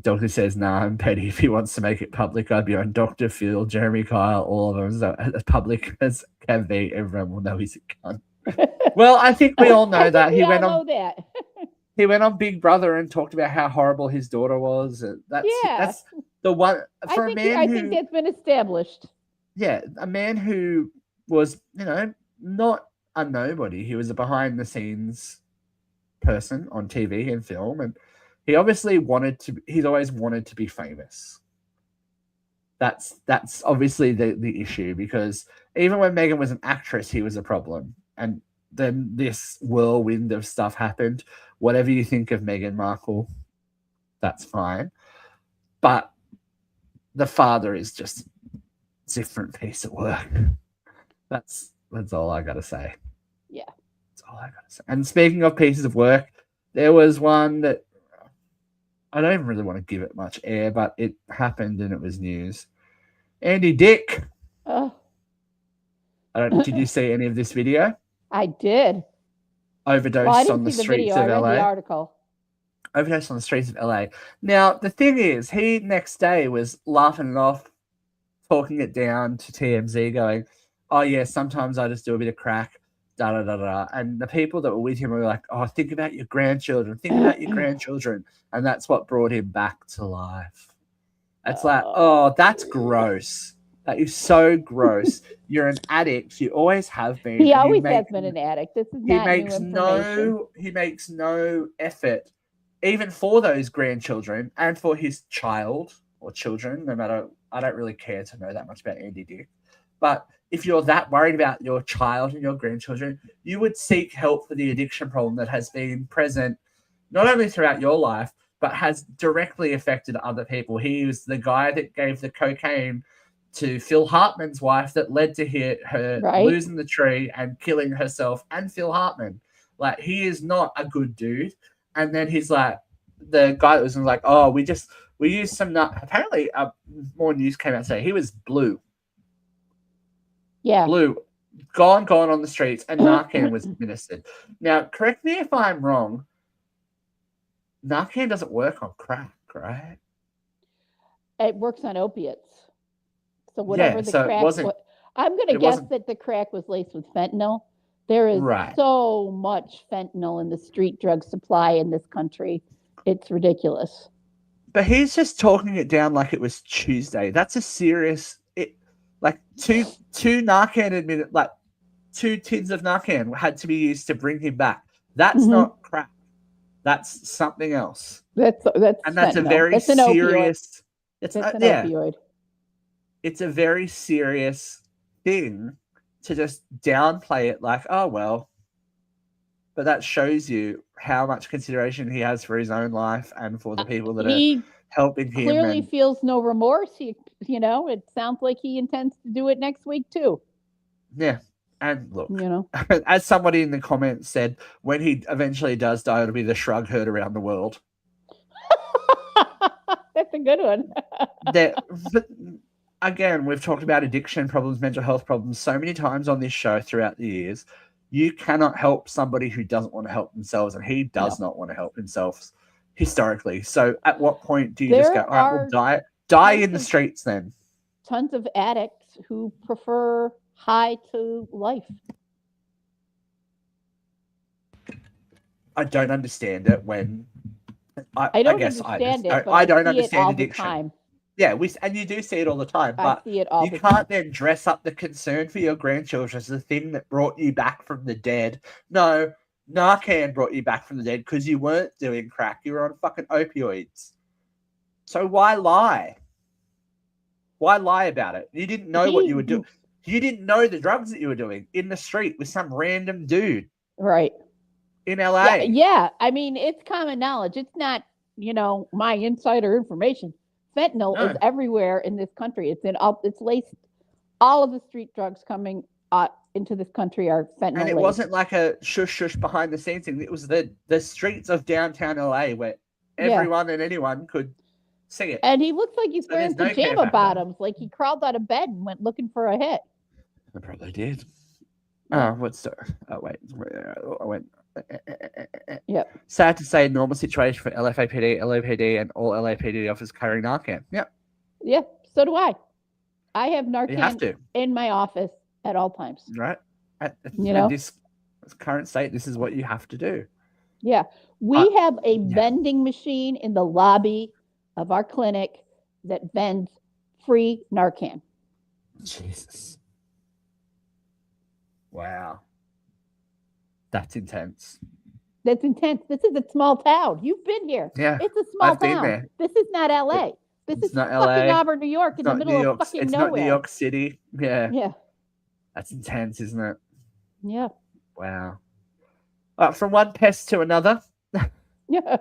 Doctor says, nah, I'm petty. If he wants to make it public, I'd be on Dr. Phil, Jeremy Kyle, all of them. So as public as can be, everyone will know he's a cunt. Well, I think we all know that. He went on Big Brother and talked about how horrible his daughter was. That's the one for a man. I think that's been established. Yeah, a man who was, not a nobody. He was a behind the scenes person on TV and film, and he obviously he's always wanted to be famous. That's obviously the issue, because even when Megan was an actress, he was a problem. And then this whirlwind of stuff happened. Whatever you think of Meghan Markle, that's fine. But the father is just a different piece of work. That's all I got to say. Yeah. That's all I got to say. And speaking of pieces of work, there was one that I don't even really want to give it much air, but it happened and it was news. Andy Dick. Oh. Did you see any of this video? I did. Overdosed on the streets of LA. The article. Overdosed on the streets of LA. Now, the thing is, he next day was laughing it off, talking it down to TMZ, going, oh, yeah, sometimes I just do a bit of crack, da-da-da-da. And the people that were with him were like, oh, think about your grandchildren. Think about your grandchildren. And that's what brought him back to life. It's like, oh, that's gross. That is so gross. You're an addict. You always have been. He always has been an addict. This is not new information. He makes no effort, even for those grandchildren and for his child or children, no matter. I don't really care to know that much about Andy Dick. But if you're that worried about your child and your grandchildren, you would seek help for the addiction problem that has been present not only throughout your life, but has directly affected other people. He was the guy that gave the cocaine to Phil Hartman's wife that led to her losing the tree and killing herself and Phil Hartman. Like, he is not a good dude. And then he's like, the guy that was like, oh, we used some nut. Apparently, more news came out today. He was blue. Yeah. Blue. Gone on the streets, and Narcan was administered. Now, correct me if I'm wrong. Narcan doesn't work on crack, right? It works on opiates. So whatever the crack was, I'm going to guess that the crack was laced with fentanyl. There is so much fentanyl in the street drug supply in this country. It's ridiculous. But he's just talking it down like it was Tuesday. That's a serious, two Narcan like 2 tins of Narcan had to be used to bring him back. That's not crack. That's something else. That's fentanyl. A very serious. It's an opioid. It's a very serious thing to just downplay it like, oh, well. But that shows you how much consideration he has for his own life and for the people that are helping him. He clearly feels no remorse. It sounds like he intends to do it next week too. Yeah. And look, as somebody in the comments said, when he eventually does die, it'll be the shrug heard around the world. That's a good one. again, we've talked about addiction problems, mental health problems so many times on this show throughout the years. You cannot help somebody who doesn't want to help themselves, and he does not want to help himself historically. So at what point do you just go, all right, we'll die in the streets then? Tons of addicts who prefer high to life. I don't understand it when I don't understand it, but I don't see understand it all addiction. the time. Yeah, and you do see it all the time, but I see it all you the can't time. then dress up the concern for your grandchildren as the thing that brought you back from the dead. No, Narcan brought you back from the dead because you weren't doing crack. You were on fucking opioids. So why lie? Why lie about it? You didn't know what you were doing. You didn't know the drugs that you were doing in the street with some random dude. Right. In LA. Yeah. I mean, it's common knowledge. It's not, my insider information. Fentanyl is everywhere in this country. It's laced. All of the street drugs coming into this country are fentanyl. And it wasn't like a shush behind the scenes thing. It was the streets of downtown LA where everyone and anyone could see it. And he looks like he's wearing pajama bottoms, like he crawled out of bed and went looking for a hit. I probably did. Oh, what's the? Oh wait, I went. Yep. Sad to say, normal situation for LFAPD, LAPD, and all LAPD officers carrying Narcan. Yep. Yeah, so do I. I have Narcan in my office at all times. Right. In this current state, this is what you have to do. Yeah. We have a vending machine in the lobby of our clinic that vends free Narcan. Jesus. Wow. That's intense. That's intense. This is a small town. You've been here. Yeah. It's a small town. Been there. This is not LA. This is not fucking Auburn, New York, in the middle of fucking nowhere. It's not New York City. Yeah. Yeah. That's intense, isn't it? Yeah. Wow. From one pest to another. Yeah.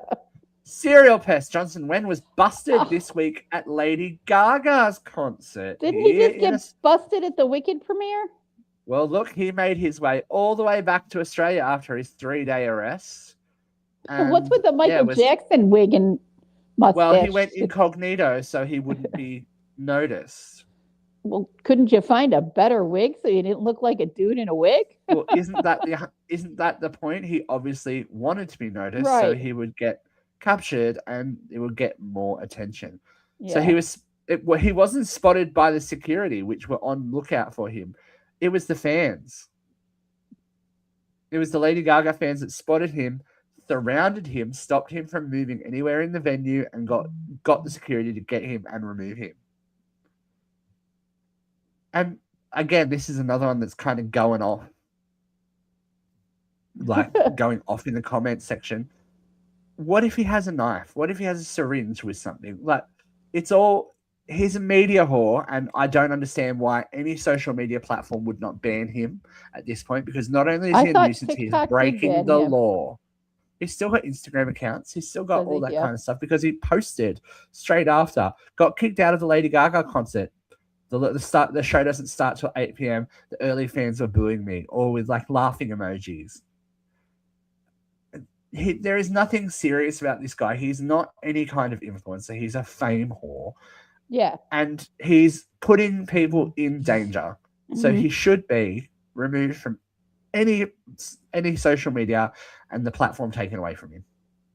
Serial pest Johnson Wen was busted this week at Lady Gaga's concert. Didn't he just get busted at the Wicked premiere? Well, look, he made his way all the way back to Australia after his 3-day arrest. What's with the Michael Jackson wig and mustache? Well, he went incognito so he wouldn't be noticed. Well, couldn't you find a better wig so you didn't look like a dude in a wig? Well, isn't that the point? He obviously wanted to be noticed, so he would get captured and it would get more attention. Yeah. So he wasn't spotted by the security, which were on lookout for him. It was the fans. It was the Lady Gaga fans that spotted him, surrounded him, stopped him from moving anywhere in the venue, and got the security to get him and remove him. And again, this is another one that's kind of going off. Like going off in the comments section. What if he has a knife? What if he has a syringe with something? Like, he's a media whore, and I don't understand why any social media platform would not ban him at this point, because not only is he a nuisance, he's breaking the law. He's still got Instagram accounts. He's still got all that kind of stuff because he posted straight after. Got kicked out of the Lady Gaga concert. The show doesn't start till 8 p.m. The early fans were booing me, or with like laughing emojis. There is nothing serious about this guy. He's not any kind of influencer. He's a fame whore. Yeah. And he's putting people in danger. Mm-hmm. So he should be removed from any social media and the platform taken away from him.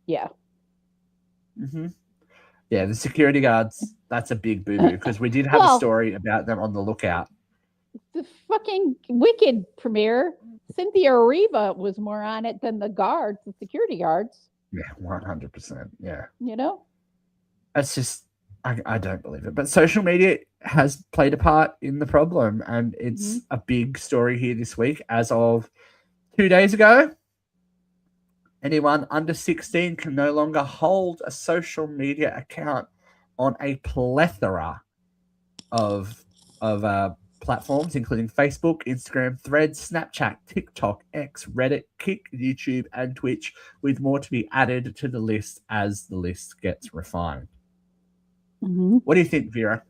Yeah. Mm-hmm. Yeah, the security guards, that's a big boo-boo because we did have a story about them on the lookout. The fucking Wicked premiere, Cynthia Erivo was more on it than the security guards. Yeah, 100%. Yeah. That's just, I don't believe it. But social media has played a part in the problem, and it's a big story here this week. As of 2 days ago, anyone under 16 can no longer hold a social media account on a plethora of platforms, including Facebook, Instagram, Threads, Snapchat, TikTok, X, Reddit, Kick, YouTube, and Twitch, with more to be added to the list as the list gets refined. Mm-hmm. What do you think, Vera?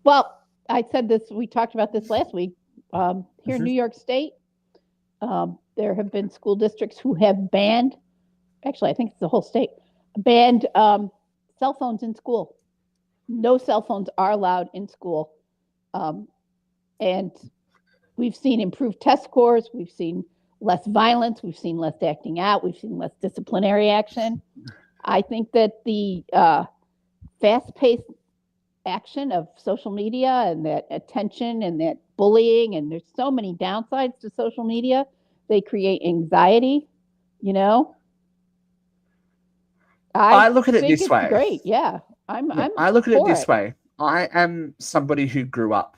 Well, I said this, we talked about this last week. Here in New York State, there have been school districts who have banned, actually, I think it's the whole state, banned cell phones in school. No cell phones are allowed in school And we've seen improved test scores. We've seen less violence. We've seen less acting out. We've seen less disciplinary action. I think that the fast-paced action of social media and that attention and that bullying, and there's so many downsides to social media. They create anxiety, you know. I look at it think this it's way. Great, yeah. I look at it this way. I am somebody who grew up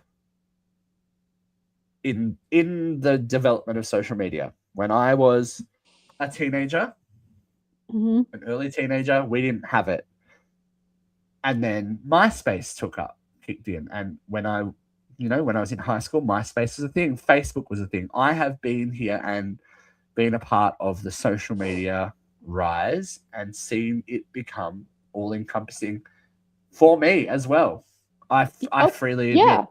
in the development of social media. When I was a teenager, an early teenager, we didn't have it. And then MySpace kicked in. And when I was in high school, MySpace was a thing. Facebook was a thing. I have been here and been a part of the social media rise and seen it become all-encompassing for me as well. I freely admit,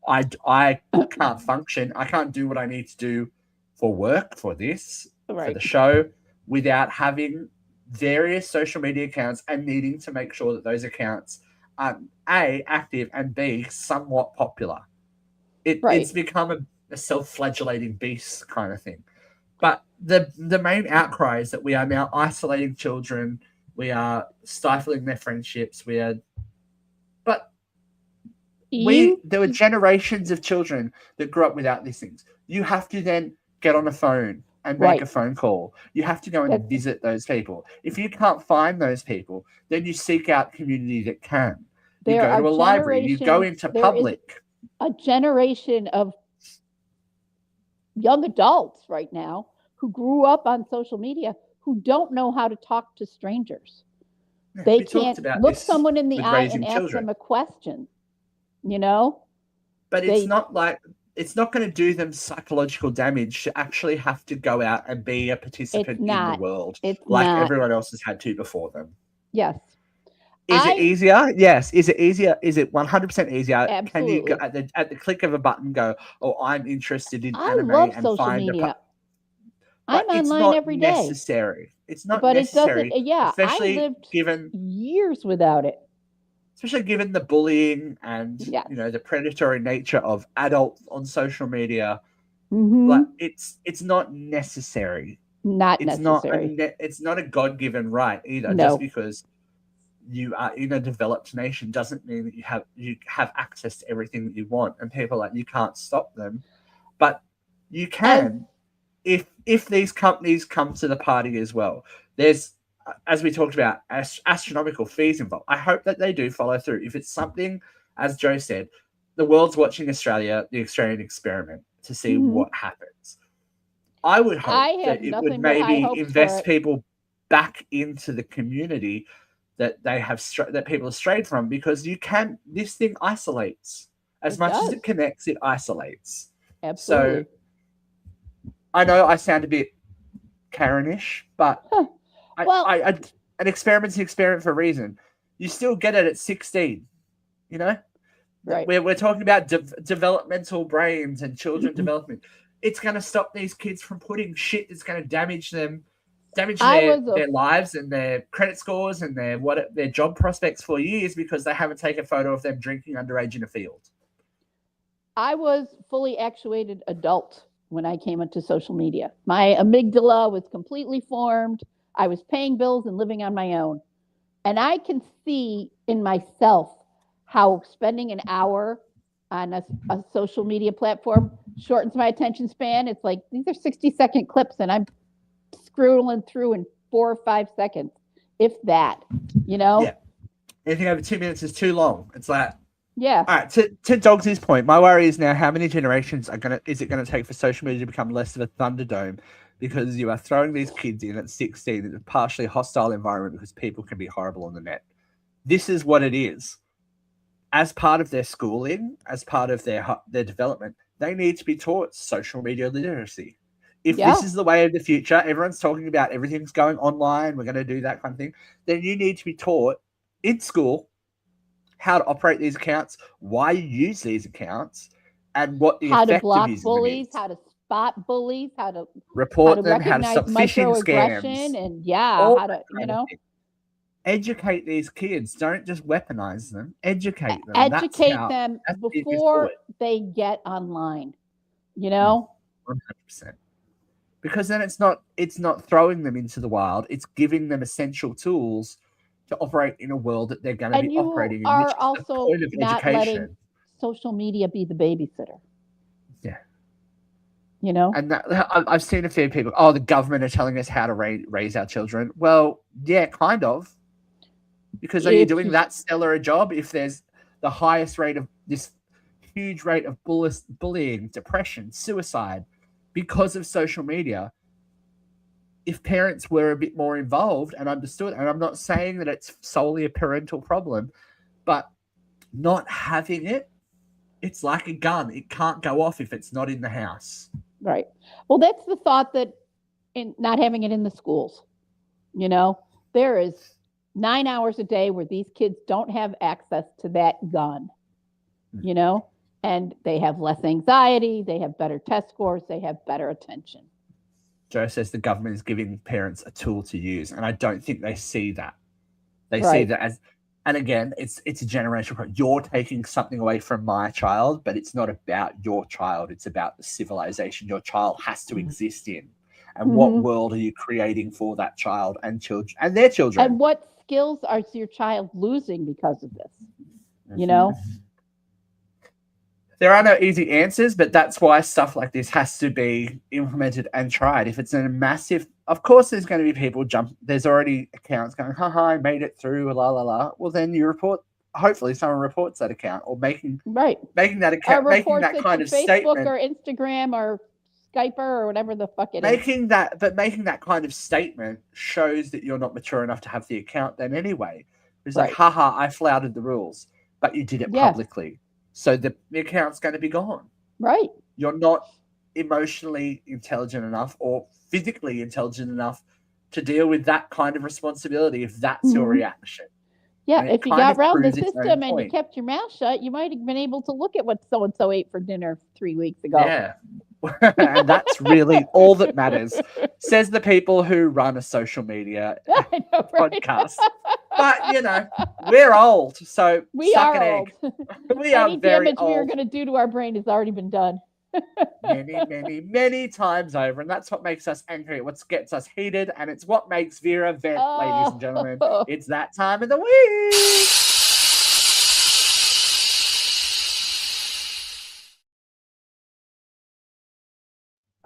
I can't function. I can't do what I need to do for work, for this, for the show, without having various social media accounts and needing to make sure that those accounts are A, active, and B, somewhat popular. It's become a self-flagellating beast kind of thing. But the main outcry is that we are now isolating children. We are stifling their friendships. There were generations of children that grew up without these things. You have to then get on a phone and make a phone call. You have to go and visit those people. If you can't find those people, then you seek out community that can. You go to a library. You go into public. A generation of young adults right now who grew up on social media who don't know how to talk to strangers. Yeah, they can't look someone in the eye and ask them a question, you know? But it's not going to do them psychological damage to actually have to go out and be a participant in the world everyone else has had to before them. Yes. Is it easier? Yes. Is it easier? Is it 100% easier? Absolutely. Can you go at the click of a button go, oh, I'm interested in anime and find media. I'm online every day. Necessary. It's not necessary. Especially I lived given years without it. Especially given the bullying and the predatory nature of adults on social media. Like it's not necessary. It's not a God-given right either. No. Just because you are in a developed nation doesn't mean that you have access to everything that you want. And people you can't stop them, but you can if these companies come to the party as well. There's, as we talked about, astronomical fees involved. I hope that they do follow through. If it's something, as Joe said, the world's watching Australia, the Australian experiment, to see what happens. I would hope that it would maybe invest people back into the community that that people have strayed from, because this thing isolates. As much as it connects, it isolates. Absolutely. So I know I sound a bit Karen-ish, but an experiment's an experiment for a reason. You still get it at 16, you know? Right. We're talking about developmental brains and children development. It's going to stop these kids from putting shit that's going to damage them, their lives and their credit scores and their job prospects for years, because they haven't taken a photo of them drinking underage in a field. I was fully actuated adult when I came into social media. My amygdala was completely formed. I was paying bills and living on my own. And I can see in myself how spending an hour on a social media platform shortens my attention span. It's like, these are 60-second clips and I'm scrolling through in 4 or 5 seconds, if that, you know? Yeah. Anything over 2 minutes is too long. It's like, yeah. All right. To Dogs' point, my worry is now how many generations is it going to take for social media to become less of a Thunderdome, because you are throwing these kids in at 16 in a partially hostile environment because people can be horrible on the net. This is what it is. As part of their schooling, as part of their development, they need to be taught social media literacy. If this is the way of the future, everyone's talking about everything's going online, we're going to do that kind of thing, then you need to be taught in school how to operate these accounts, why you use these accounts, and what the effect to block of using bullies, them is. how to spot bullies, how to report them, how to stop phishing scams, and how to, you know. educate these kids. Don't just weaponize them. Educate them. Educate them that's the easiest before bullet. they get online. You know, 100%. Because then it's not throwing them into the wild. It's giving them essential tools to operate in a world that they're going to and be you operating in. are Which is also the point of not education. letting social media be the babysitter. Yeah. You know, and I've seen a few people. Oh, the government are telling us how to raise our children. Well, yeah, kind of. Because are you doing that stellar a job if there's the highest rate of this huge rate of bullying, depression, suicide because of social media? If parents were a bit more involved and understood, and I'm not saying that it's solely a parental problem, but not having it, it's like a gun. It can't go off if it's not in the house. Right. Well, that's the thought that in not having it in the schools, you know, there is 9 hours a day where these kids don't have access to that gun, you know, and they have less anxiety, they have better test scores, they have better attention. Joe says the government is giving parents a tool to use, and I don't think they see that. They see that as, and again, it's a generational problem. You're taking something away from my child, but it's not about your child. It's about the civilization your child has to exist in. And what world are you creating for that child and children and their children? And what skills are your child losing because of this? You know? There are no easy answers, but that's why stuff like this has to be implemented and tried. If it's a massive, of course, there's going to be people there's already accounts going, haha, I made it through, la, la, la. Well, then you report, hopefully someone reports that account or making that account, making that kind of Facebook statement. or Instagram or Skyper or whatever the fuck it is. Making that kind of statement shows that you're not mature enough to have the account then anyway. It's like, haha, I flouted the rules, but you did it publicly. So the account's going to be gone. Right. You're not emotionally intelligent enough or physically intelligent enough to deal with that kind of responsibility if that's your reaction. Yeah, if you got around the system and you kept your mouth shut, you might have been able to look at what so-and-so ate for dinner 3 weeks ago. Yeah. And that's really all that matters, says the people who run a social media podcast. But, you know, we're old, so we suck are an old. Egg. We are very damage old. we are going to do to our brain has already been done. many times over, and that's what makes us angry. What gets us heated, and it's what makes Vera vent, ladies and gentlemen. It's that time of the week.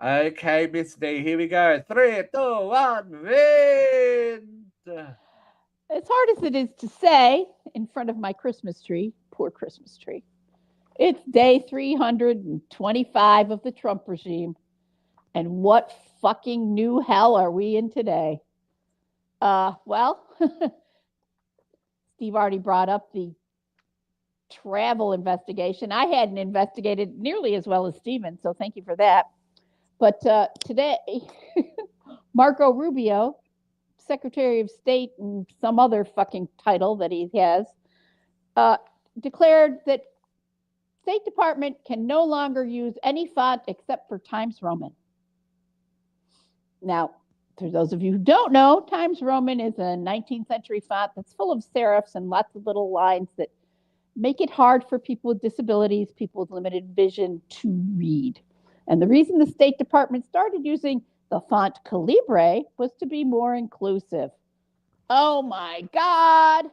Okay, Miss D, here we go. 3, 2, 1, vent. As hard as it is to say in front of my Christmas tree, poor Christmas tree, it's day 325 of the Trump regime. And what fucking new hell are we in today? Well, Steve already brought up the travel investigation. I hadn't investigated nearly as well as Steven, so thank you for that. But today, Marco Rubio, Secretary of State and some other fucking title that he has, declared that State Department can no longer use any font except for Times Roman. Now, for those of you who don't know, Times Roman is a 19th century font that's full of serifs and lots of little lines that make it hard for people with disabilities, people with limited vision to read. And the reason the State Department started using the font Calibre was to be more inclusive. Oh my God,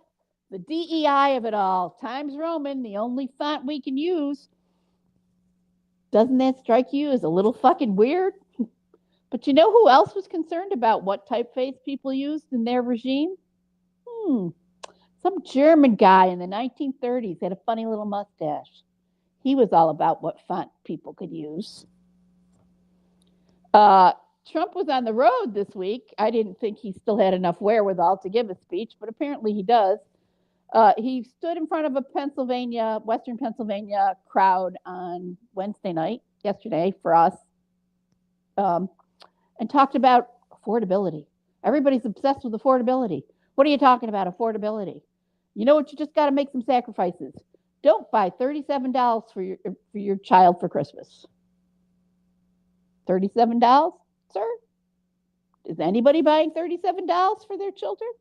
the DEI of it all. Times Roman, the only font we can use. Doesn't that strike you as a little fucking weird? But you know who else was concerned about what typeface people used in their regime? Some German guy in the 1930s had a funny little mustache. He was all about what font people could use. Trump was on the road this week. I didn't think he still had enough wherewithal to give a speech, but apparently he does. He stood in front of a Western Pennsylvania crowd on Wednesday night, yesterday for us, and talked about affordability. Everybody's obsessed with affordability. What are you talking about, affordability? You know what? You just got to make some sacrifices. Don't buy $37 for your child for Christmas. $37, sir? Is anybody buying $37 for their children?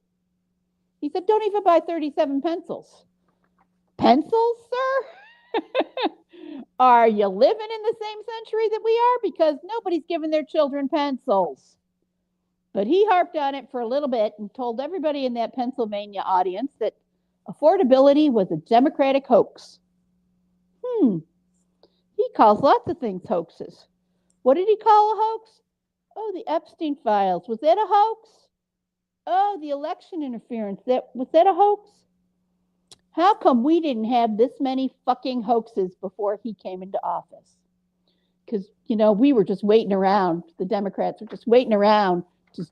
He said, don't even buy 37 pencils. Pencils, sir? Are you living in the same century that we are? Because nobody's giving their children pencils. But he harped on it for a little bit and told everybody in that Pennsylvania audience that affordability was a Democratic hoax. He calls lots of things hoaxes. What did he call a hoax? Oh, the Epstein files. Was that a hoax? Oh, the election interference. Was that a hoax? How come we didn't have this many fucking hoaxes before he came into office? Because, we were just waiting around. The Democrats were just waiting around to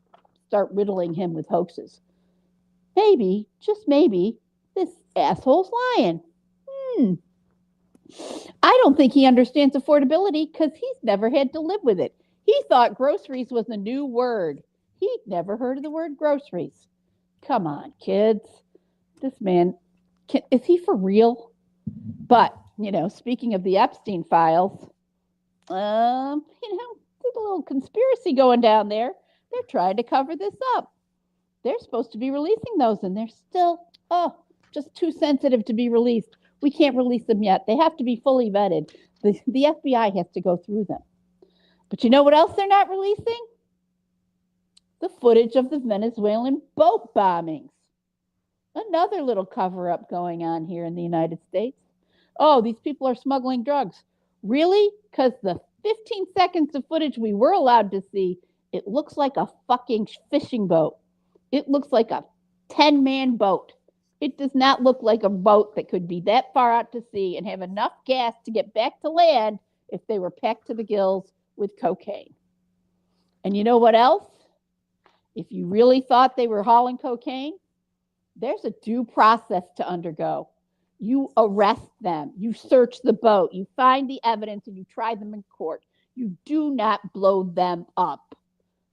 start riddling him with hoaxes. Maybe, just maybe, this asshole's lying. I don't think he understands affordability because he's never had to live with it. He thought groceries was a new word. He'd never heard of the word groceries. Come on, kids. This man, is he for real? But, speaking of the Epstein files, there's a little conspiracy going down there. They're trying to cover this up. They're supposed to be releasing those, and they're still, just too sensitive to be released. We can't release them yet. They have to be fully vetted. The FBI has to go through them. But you know what else they're not releasing? The footage of the Venezuelan boat bombings. Another little cover-up going on here in the United States. Oh, these people are smuggling drugs. Really? Because the 15 seconds of footage we were allowed to see, it looks like a fucking fishing boat. It looks like a 10-man boat. It does not look like a boat that could be that far out to sea and have enough gas to get back to land if they were packed to the gills with cocaine. And you know what else? If you really thought they were hauling cocaine, there's a due process to undergo. You arrest them, you search the boat, you find the evidence, and you try them in court. You do not blow them up.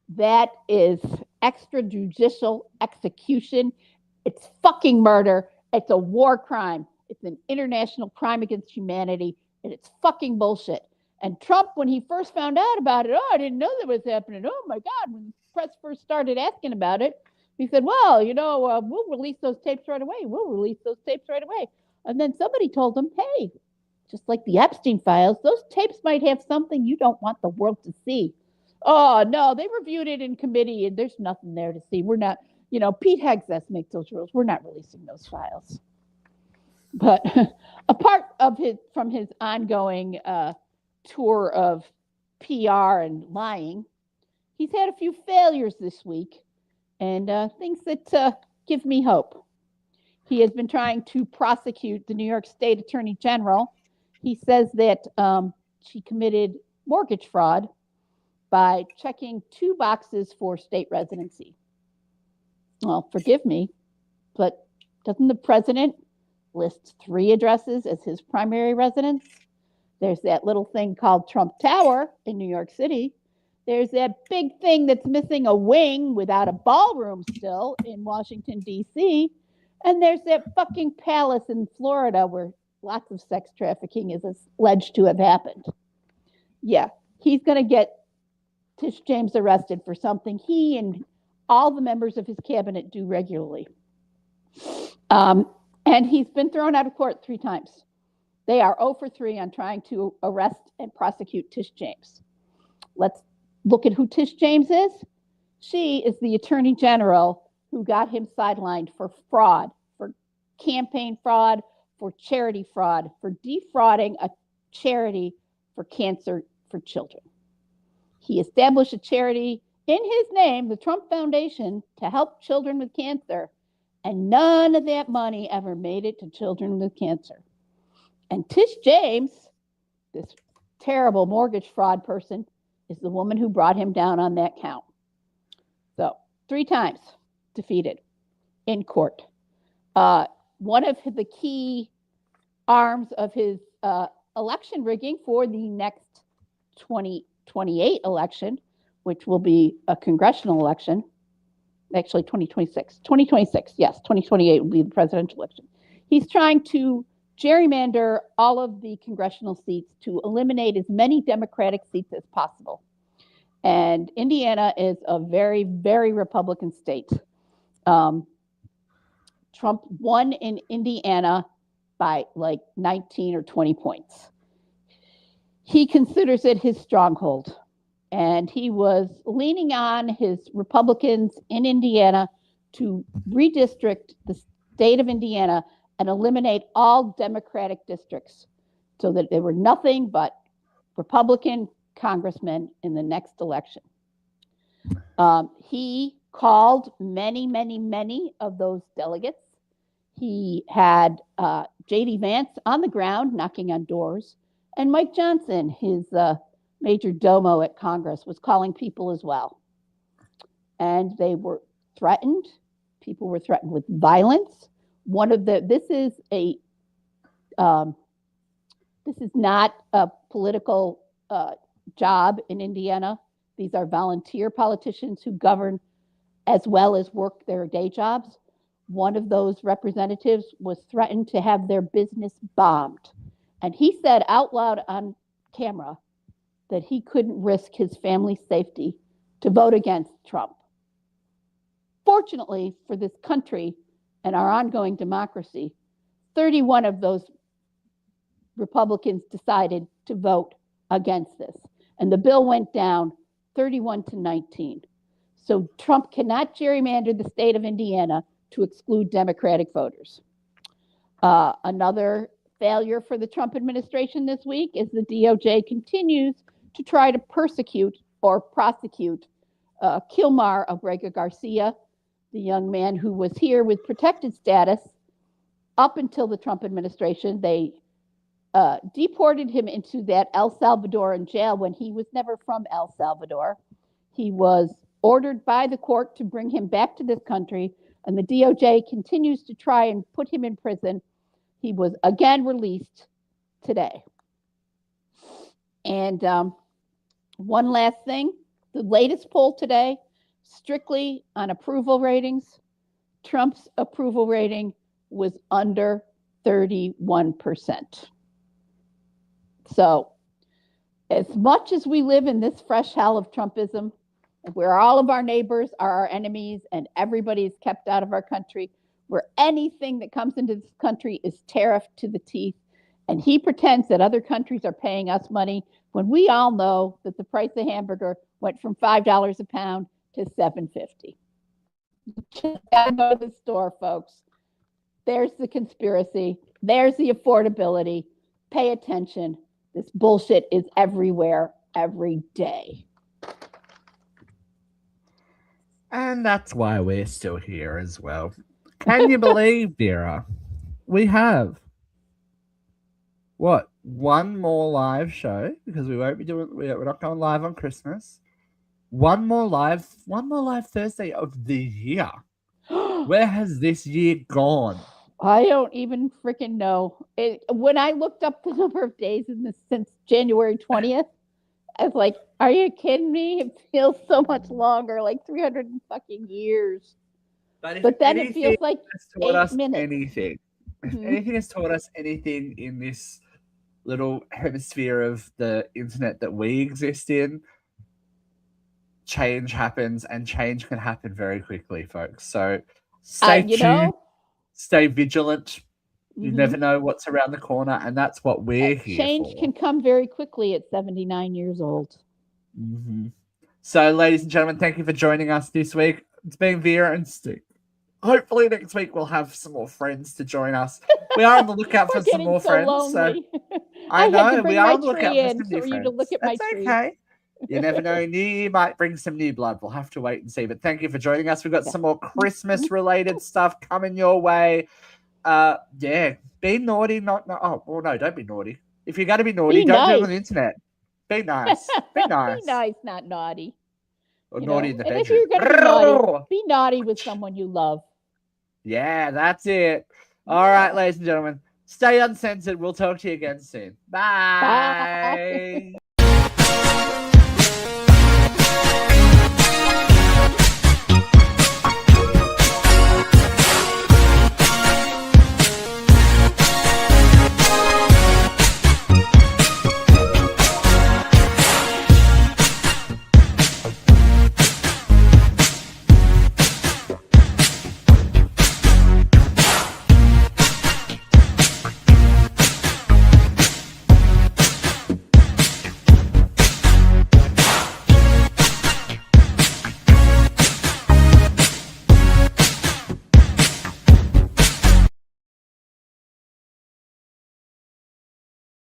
That is extrajudicial execution. It's fucking murder. It's a war crime. It's an international crime against humanity, and it's fucking bullshit. And Trump, when he first found out about it, I didn't know that was happening. Oh my God, when the press first started asking about it, he said, well, we'll release those tapes right away. And then somebody told him, hey, just like the Epstein files, those tapes might have something you don't want the world to see. Oh, no, they reviewed it in committee, and there's nothing there to see. We're not, Pete Hegseth makes those rules. We're not releasing those files. But apart from his ongoing tour of PR and lying, he's had a few failures this week and things that give me hope. He has been trying to prosecute the New York State Attorney General. He says that she committed mortgage fraud by checking 2 boxes for state residency. Well, forgive me, but doesn't the president list 3 addresses as his primary residence? There's that little thing called Trump Tower in New York City. There's that big thing that's missing a wing without a ballroom still in Washington, D.C. And there's that fucking palace in Florida where lots of sex trafficking is alleged to have happened. Yeah, he's going to get Tish James arrested for something he and all the members of his cabinet do regularly. And he's been thrown out of court 3 times. They are 0 for 3 on trying to arrest and prosecute Tish James. Let's look at who Tish James is. She is the Attorney General who got him sidelined for fraud, for campaign fraud, for charity fraud, for defrauding a charity for cancer for children. He established a charity in his name, the Trump Foundation, to help children with cancer, and none of that money ever made it to children with cancer. And Tish James, this terrible mortgage fraud person, is the woman who brought him down on that count. So 3 times defeated in court. One of the key arms of his election rigging for the next 2028 election, which will be a congressional election, actually 2026, yes, 2028 will be the presidential election. He's trying to gerrymander all of the congressional seats to eliminate as many Democratic seats as possible. And Indiana is a very, very Republican state. Trump won in Indiana by like 19 or 20 points. He considers it his stronghold. And he was leaning on his Republicans in Indiana to redistrict the state of Indiana and eliminate all Democratic districts so that there were nothing but Republican congressmen in the next election. He called many of those delegates. He had J.D. Vance on the ground knocking on doors, and Mike Johnson, his major domo at Congress, was calling people as well. And they were threatened. People were threatened with violence. This is not a political job in Indiana. These are volunteer politicians who govern as well as work their day jobs. One of those representatives was threatened to have their business bombed. And he said out loud on camera that he couldn't risk his family's safety to vote against Trump. Fortunately for this country and our ongoing democracy, 31 of those Republicans decided to vote against this. And the bill went down 31-19. So Trump cannot gerrymander the state of Indiana to exclude Democratic voters. Another failure for the Trump administration this week is the DOJ continues to try to persecute or prosecute Kilmar Abrega Garcia, the young man who was here with protected status up until the Trump administration. They deported him into that El Salvadoran jail when he was never from El Salvador. He was ordered by the court to bring him back to this country, and the DOJ continues to try and put him in prison. He was again released today. And one last thing, the latest poll today, strictly on approval ratings, Trump's approval rating was under 31%. So as much as we live in this fresh hell of Trumpism, where all of our neighbors are our enemies and everybody is kept out of our country, where anything that comes into this country is tariffed to the teeth, and he pretends that other countries are paying us money when we all know that the price of hamburger went from $5 a pound to $7.50. Just gotta go to the store, folks. There's the conspiracy. There's the affordability. Pay attention. This bullshit is everywhere, every day. And that's why we're still here as well. Can you believe, Vera? We have one more live show, because we're not going live on Christmas. One more live Thursday of the year. Where has this year gone? I don't even freaking know. When I looked up the number of days since January 20th, I was like, are you kidding me? It feels so much longer, like 300 fucking years. But then it feels like 8 minutes. Anything. If anything has taught us anything in this little hemisphere of the internet that we exist in, change happens, and change can happen very quickly, folks. So stay tuned, stay vigilant. You never know what's around the corner, and that's what we're here change for. Can come very quickly at 79 years old. So, ladies and gentlemen, thank you for joining us this week. It's been Vera and Steve. Hopefully next week we'll have some more friends to join us. We are on the lookout for some more friends. Lonely. So I know we are on the lookout for some new for friends. you to look at my That's tree. okay. You never know. You might bring some new blood. We'll have to wait and see. But thank you for joining us. We've got some more Christmas-related stuff coming your way. Be naughty. No, don't be naughty. If you're going to be naughty, don't do it on the internet. Be nice. Be nice. Be nice, not naughty. Or naughty in the bedroom. And if you're going to be naughty with someone you love. Yeah, that's it. All right, ladies and gentlemen. Stay uncensored. We'll talk to you again soon. Bye.